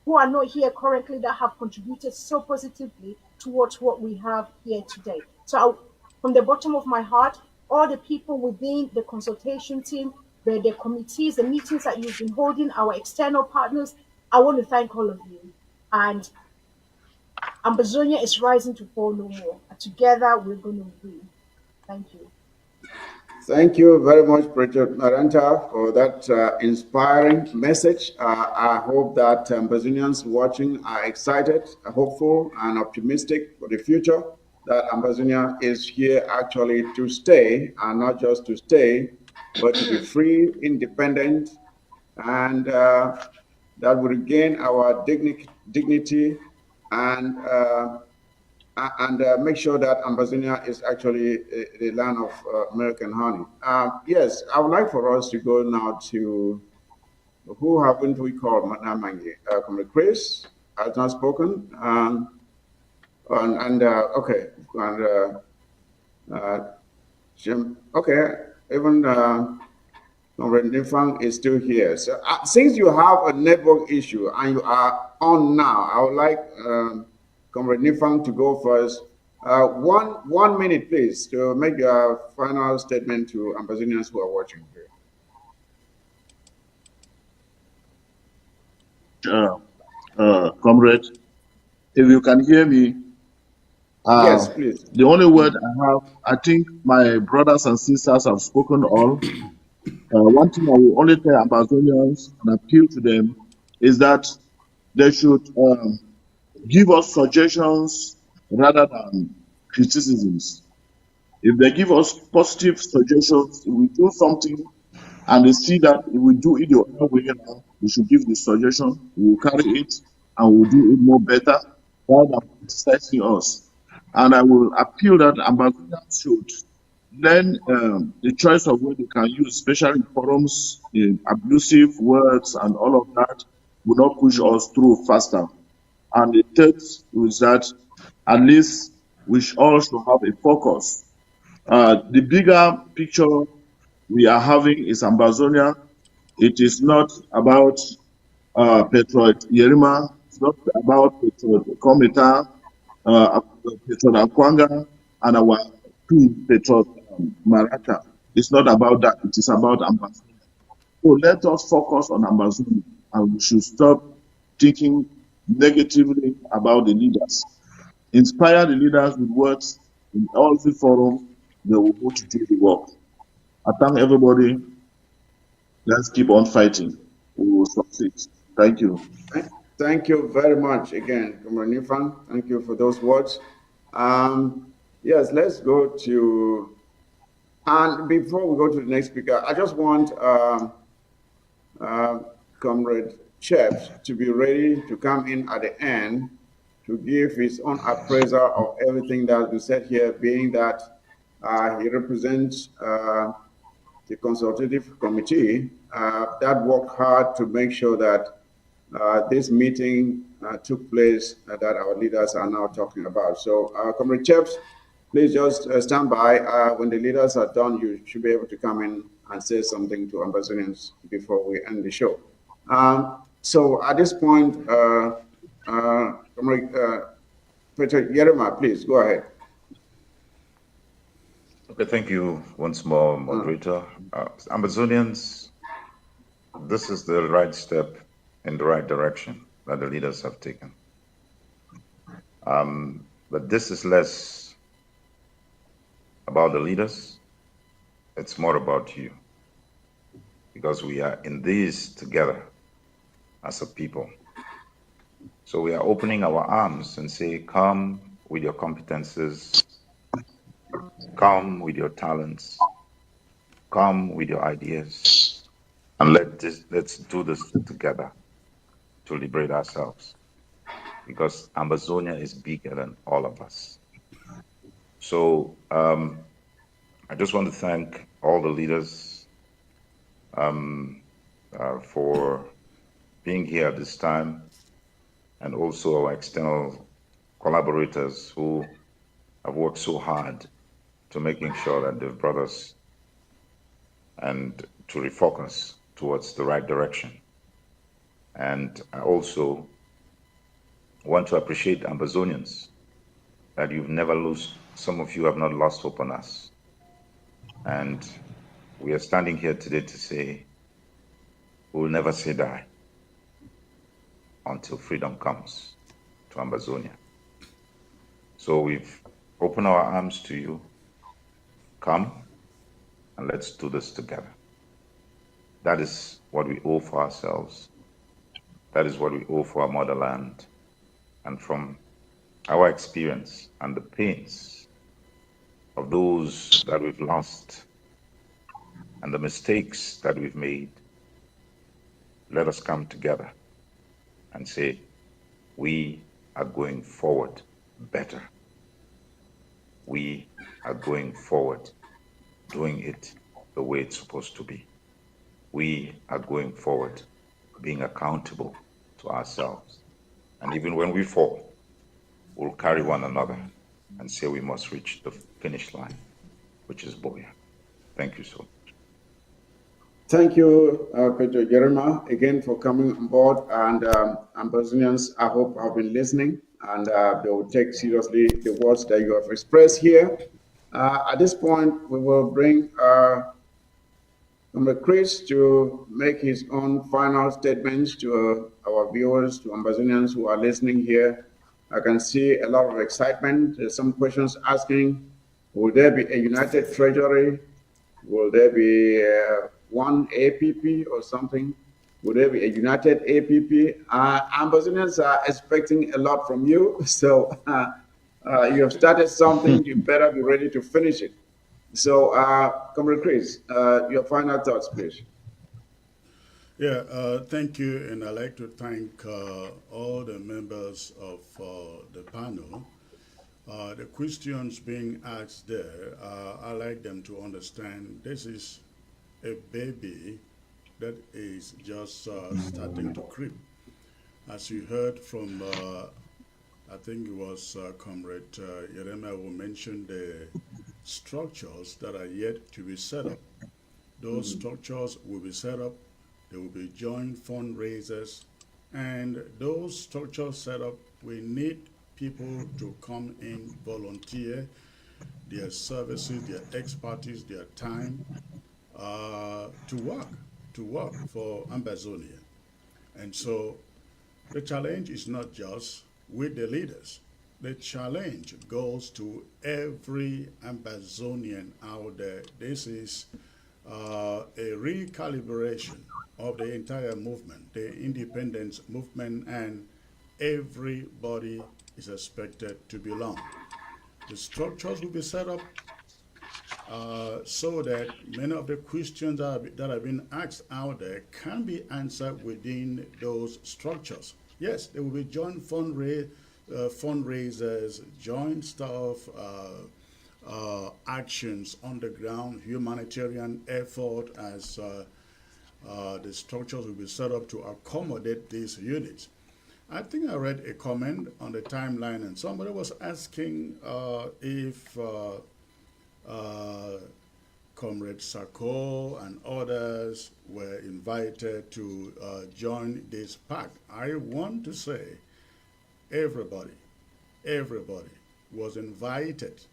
who are not here currently, that have contributed so positively towards what we have here today. So from the bottom of my heart, all the people within the consultation team, the committees, the meetings that you've been holding, our external partners, I want to thank all of you. And Ambazonia is rising to fall no more. Together, we're going to win. Thank you. Thank you very much, Bridget Naranta, for that inspiring message. I hope that Ambazonians watching are excited, hopeful, and optimistic for the future, that Ambazonia is here actually to stay, and not just to stay, but to be free, independent, and that will regain our dignity and make sure that Ambazonia is actually the land of milk and honey. Yes, I would like for us to go now to who haven't we called Manamangi? Comrade Chris has not spoken. Okay, and Jim. Okay, even Comrade Nifang is still here. So since you have a network issue and you are on now, I would like Comrade Nifang to go first. 1 minute, please, to make your final statement to Ambazonians who are watching here. Comrade, if you can hear me, Yes, please. the only word I have, I think my brothers and sisters have spoken all. One thing I will only tell Ambazonians and appeal to them is that they should give us suggestions rather than criticisms. If they give us positive suggestions, if we do something and they see that if we do it the other way around, we should give the suggestion, we will carry it and we'll do it more better rather than criticizing us. And I will appeal that Ambazonians should learn the choice of words they can use, especially in forums, in abusive words and all of that will not push us through faster. And the third is that at least we all should have a focus. The bigger picture we are having is Ambazonia. It is not about Petro Yerima. It's not about Petro Kometa, Petro Akwanga, and our queen Petro Marata. It's not about that. It is about Ambazonia. So let us focus on Ambazonia, and we should stop thinking negatively about the leaders. Inspire the leaders with words in all the forums. They will go to do the work. I thank everybody. Let's keep on fighting. We will succeed. Thank you. Thank you very much again, Comrade Nifang. Thank you for those words. Yes, let's go to, and before we go to the next speaker, I just want Comrade Cheps to be ready to come in at the end to give his own appraisal of everything that has been said here, being that he represents the consultative committee that worked hard to make sure that this meeting took place that our leaders are now talking about. So, Comrade Cheps, please just stand by. When the leaders are done, you should be able to come in and say something to Ambazonians before we end the show. So, at this point, Comrade Peter Yerima, please go ahead. Okay, thank you once more, moderator. Ambazonians, this is the right step in the right direction that the leaders have taken. But this is less about the leaders. It's more about you. Because we are in this together as a people. So we are opening our arms and say, come with your competences, come with your talents, come with your ideas, and let's do this together to liberate ourselves. Because Ambazonia is bigger than all of us. So I just want to thank all the leaders for being here at this time, and also our external collaborators who have worked so hard to making sure that they've brought us and to refocus towards the right direction. And I also want to appreciate Ambazonians that you've never lost, some of you have not lost hope on us. And we are standing here today to say, we will never say die until freedom comes to Ambazonia. So we've opened our arms to you. Come and let's do this together. That is what we owe for ourselves. That is what we owe for our motherland. And from our experience and the pains of those that we've lost and the mistakes that we've made, let us come together and say, we are going forward better. We are going forward, doing it the way it's supposed to be. We are going forward, being accountable to ourselves. And even when we fall, we'll carry one another and say we must reach the finish line, which is Boya. Thank you so much. Thank you, Pedro Jerema, again for coming on board. And Ambazonians, I hope, have been listening, and they will take seriously the words that you have expressed here. At this point, we will bring Chris to make his own final statements to our viewers, to Ambazonians who are listening here. I can see a lot of excitement. There's some questions asking, will there be a united treasury? Will there be one APP or something? Will there be a united APP? Ambazonians are expecting a lot from you. So you have started something, you better be ready to finish it. So, Comrade Chris, your final thoughts, please. Yeah, thank you, and I'd like to thank all the members of the panel. The questions being asked there, I like them to understand this is a baby that is just starting to creep. As you heard from, I think it was Comrade Yerema who mentioned the structures that are yet to be set up. Those structures will be set up, there will be joint fundraisers, and those structures set up, we need people to come in, volunteer their services, their expertise, their time to work for Ambazonia. And so the challenge is not just with the leaders. The challenge goes to every Ambazonian out there. This is a recalibration of the entire movement, the independence movement, and everybody is expected to belong. The structures will be set up so that many of the questions that have been asked out there can be answered within those structures. Yes, there will be joint fundraisers, joint stuff, actions on the ground, humanitarian effort as the structures will be set up to accommodate these units. I think I read a comment on the timeline, and somebody was asking if Comrade Sako and others were invited to join this pact. I want to say everybody was invited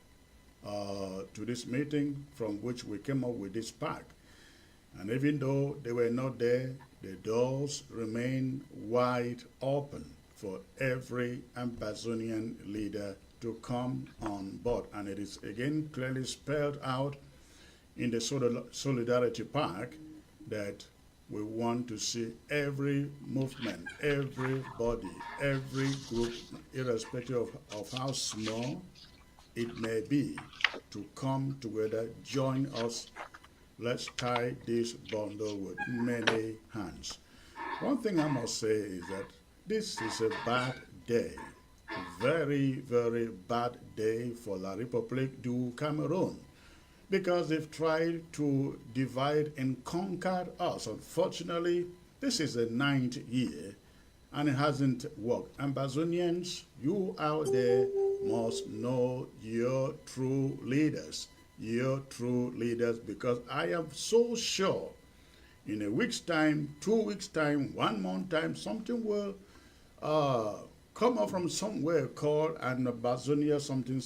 to this meeting from which we came up with this pact. And even though they were not there, the doors remain wide open for every Ambazonian leader to come on board. And it is again clearly spelled out in the Solidarity Pact that we want to see every movement, everybody, every group, irrespective of how small it may be, to come together, join us. Let's tie this bundle with many hands. One thing I must say is that this is a bad day, a very, very bad day for La République du Cameroon, because they've tried to divide and conquer us. Unfortunately, this is the 9th year, and it hasn't worked. Ambazonians, you out there must know your true leaders, because I am so sure in a week's time, 2 weeks' time, 1 month time, something will come up from somewhere called an Ambazonia something.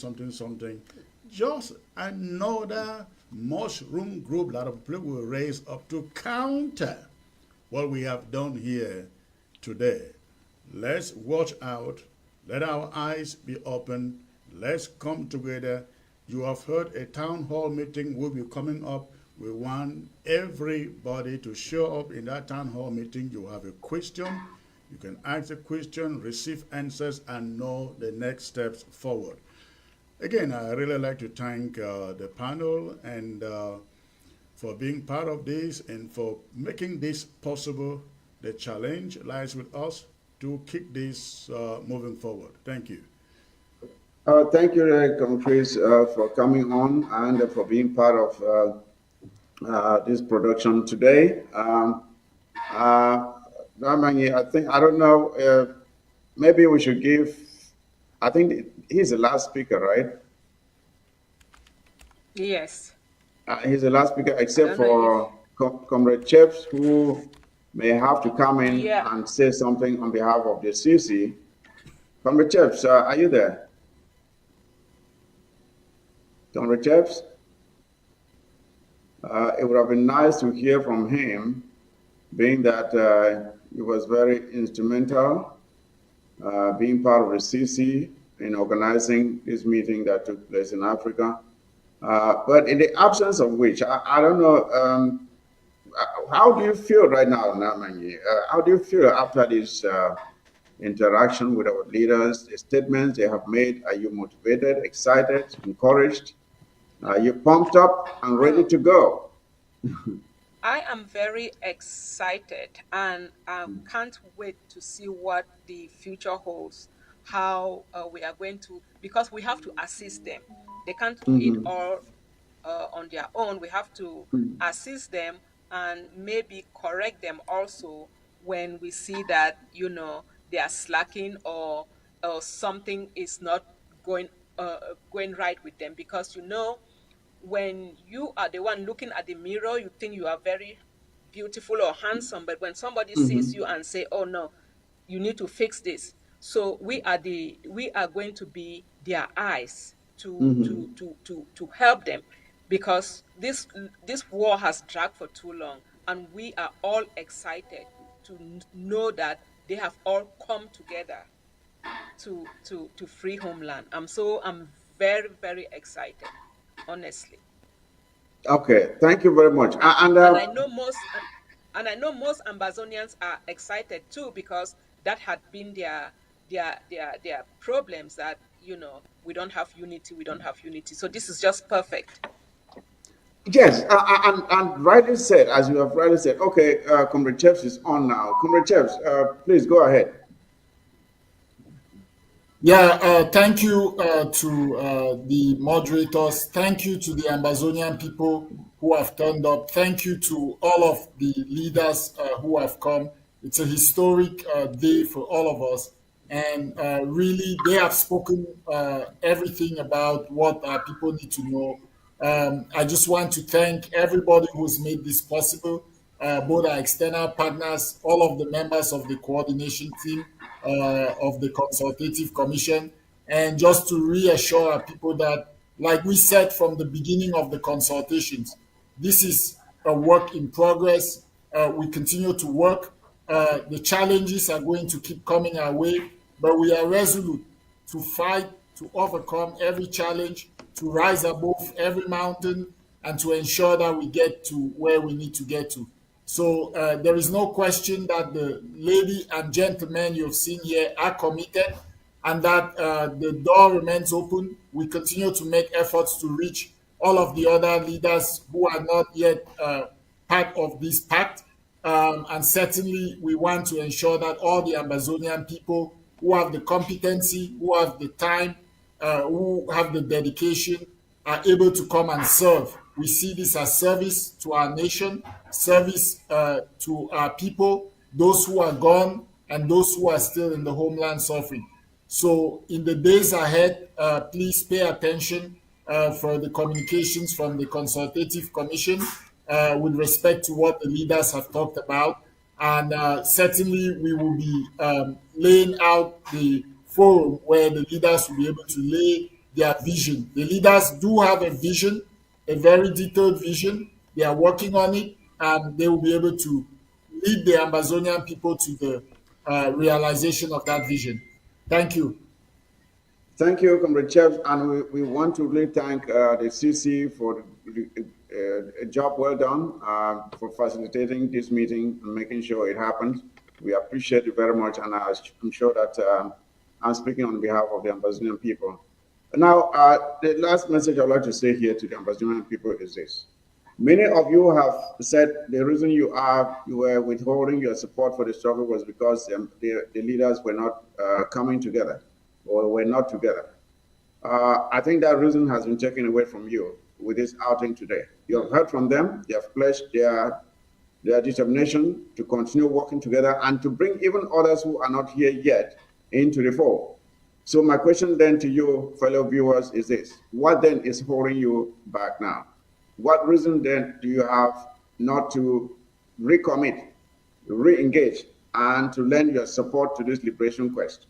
Just another mushroom group that of people will raise up to counter what we have done here today. Let's watch out. Let our eyes be open. Let's come together. You have heard a town hall meeting will be coming up. We want everybody to show up in that town hall meeting. You have a question. You can ask a question, receive answers, and know the next steps forward. Again, I really like to thank the panel and for being part of this and for making this possible. The challenge lies with us to keep this moving forward. Thank you. Thank you, Chris, for coming on and for being part of this production today. Ramangi, I don't know, maybe we should give, I think he's the last speaker, right? Yes. He's the last speaker, except for Comrade Chips, who may have to come in Yeah. and say something on behalf of the CC. Comrade Chips, are you there? Comrade Chips? It would have been nice to hear from him, being that he was very instrumental, being part of the CC in organizing this meeting that took place in Africa. But in the absence of which, I don't know, how do you feel right now, Namanyi? How do you feel after this interaction with our leaders, the statements they have made? Are you motivated, excited, encouraged? Are you pumped up and ready to go? I am very excited and I can't wait to see what the future holds, how we are going to, because we have to assist them. They can't do it all on their own. We have to assist them and maybe correct them also when we see that, they are slacking or something is not going right with them. Because, when you are the one looking at the mirror, you think you are very beautiful or handsome, but when somebody sees you and say, "Oh no, you need to fix this," so we are going to be their eyes to help them, because this war has dragged for too long, and we are all excited to know that they have all come together to free homeland. I'm very, very excited, honestly. Okay, thank you very much. And I know most Ambazonians are excited too, because that had been their problems, that we don't have unity. So this is just perfect. Yes, and rightly said, as you have rightly said. Okay, Comrade Chaps is on now. Comrade Chaps, please go ahead. Yeah, thank you to the moderators. Thank you to the Ambazonian people who have turned up. Thank you to all of the leaders who have come. It's a historic day for all of us. And really, they have spoken everything about what our people need to know. I just want to thank everybody who's made this possible, both our external partners, all of the members of the coordination team, of the consultative commission, and just to reassure our people that, like we said from the beginning of the consultations, this is a work in progress. We continue to work. The challenges are going to keep coming our way, but we are resolute to fight, to overcome every challenge, to rise above every mountain, and to ensure that we get to where we need to get to. So there is no question that the lady and gentlemen you've seen here are committed, and that the door remains open. We continue to make efforts to reach all of the other leaders who are not yet part of this pact. And certainly we want to ensure that all the Ambazonian people who have the competency, who have the time, who have the dedication, are able to come and serve. We see this as service to our nation, service to our people, those who are gone and those who are still in the homeland suffering. So in the days ahead, please pay attention for the communications from the Consultative Commission with respect to what the leaders have talked about. And certainly we will be laying out the forum where the leaders will be able to lay their vision. The leaders do have a vision, a very detailed vision. They are working on it, and they will be able to lead the Ambazonian people to the realization of that vision. Thank you. Thank you, Comrade Chaps, and we want to really thank the CC for a job well done for facilitating this meeting and making sure it happens. We appreciate it very much, and I'm sure that I'm speaking on behalf of the Ambazonian people. Now, the last message I'd like to say here to the Ambazonian people is this. Many of you have said the reason you were withholding your support for the struggle was because the leaders were not coming together, or were not together. I think that reason has been taken away from you with this outing today. You have heard from them. They have pledged their determination to continue working together and to bring even others who are not here yet into the fold. So my question then to you, fellow viewers, is this. What then is holding you back now? What reason then do you have not to recommit, re-engage, and to lend your support to this liberation quest.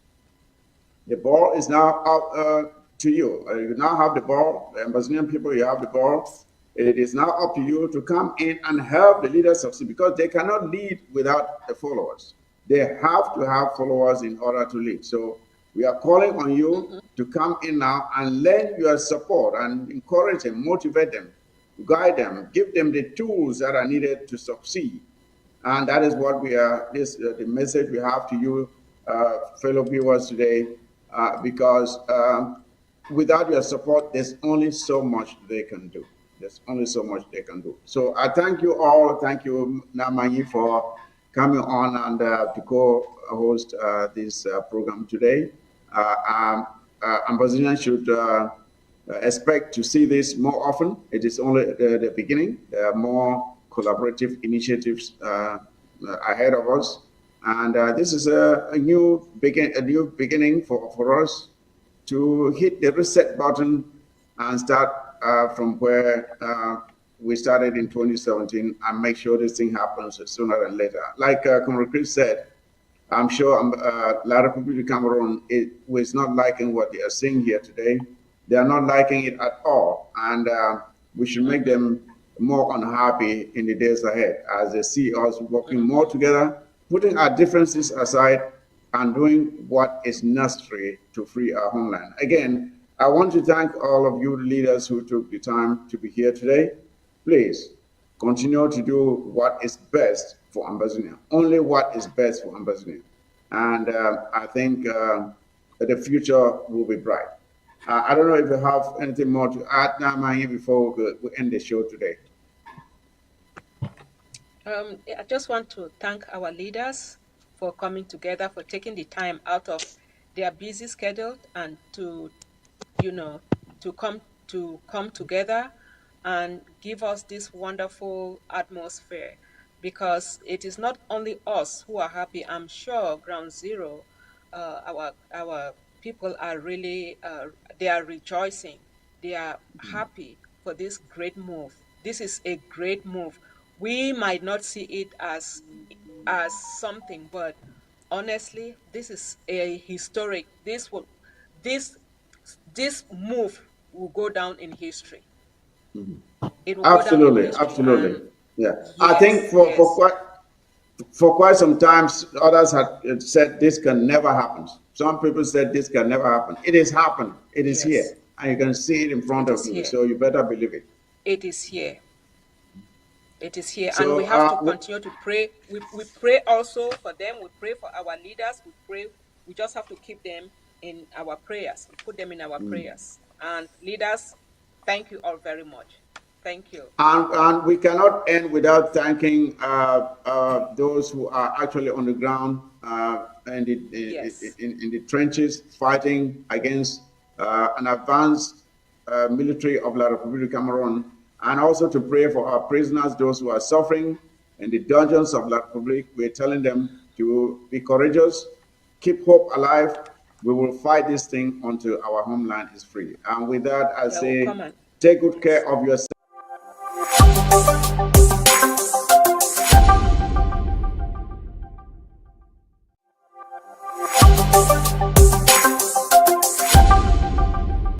The ball is now out to you. You now have the ball. The Ambazonian people, you have the ball. It is now up to you to come in and help the leaders succeed, because they cannot lead without the followers. They have to have followers in order to lead. So we are calling on you to come in now and lend your support and encourage them, motivate them, guide them, give them the tools that are needed to succeed. And that is what we are, the message we have to you, fellow viewers today, because without your support, there's only so much they can do. There's only so much they can do. So I thank you all. Thank you, Namanyi, for coming on and to co-host this program today. Ambazonians should expect to see this more often. It is only the beginning. There are more collaborative initiatives ahead of us, and this is a new beginning for us to hit the reset button and start from where we started in 2017 and make sure this thing happens sooner than later. Like Comrade Chris said, I'm sure La République du Cameroon is not liking what they are seeing here today. They are not liking it at all, and we should make them more unhappy in the days ahead as they see us working more together, putting our differences aside and doing what is necessary to free our homeland. Again, I want to thank all of you leaders who took the time to be here today. Please continue to do what is best for Ambazonia, only what is best for Ambazonia. And I think the future will be bright. I don't know if you have anything more to add, Namanyi, before we end the show today. I just want to thank our leaders for coming together, for taking the time out of their busy schedule and to come together and give us this wonderful atmosphere, because it is not only us who are happy. I'm sure Ground Zero, our people are really they are rejoicing. They are happy for this great move. This is a great move. We might not see it as something, but honestly, this is a historic. This move will go down in history. It will Absolutely, go down in history. absolutely. Yeah, Yes, I think for quite some time, others had said this can never happen. Some people said this can never happen. It has happened. It is here, and you can see it in front of you. So you better believe it. It is here. It is here, So, and we have to continue to pray. We pray also for them. We pray for our leaders. We pray. We just have to keep them in our prayers. We put them in our prayers. And leaders, thank you all very much. Thank you. And we cannot end without thanking those who are actually on the ground and in the trenches fighting against an advanced military of La République du Cameroon, and also to pray for our prisoners, those who are suffering in the dungeons of La République. We're telling them to be courageous, keep hope alive. We will fight this thing until our homeland is free. And with that, I say, take good care of yourself.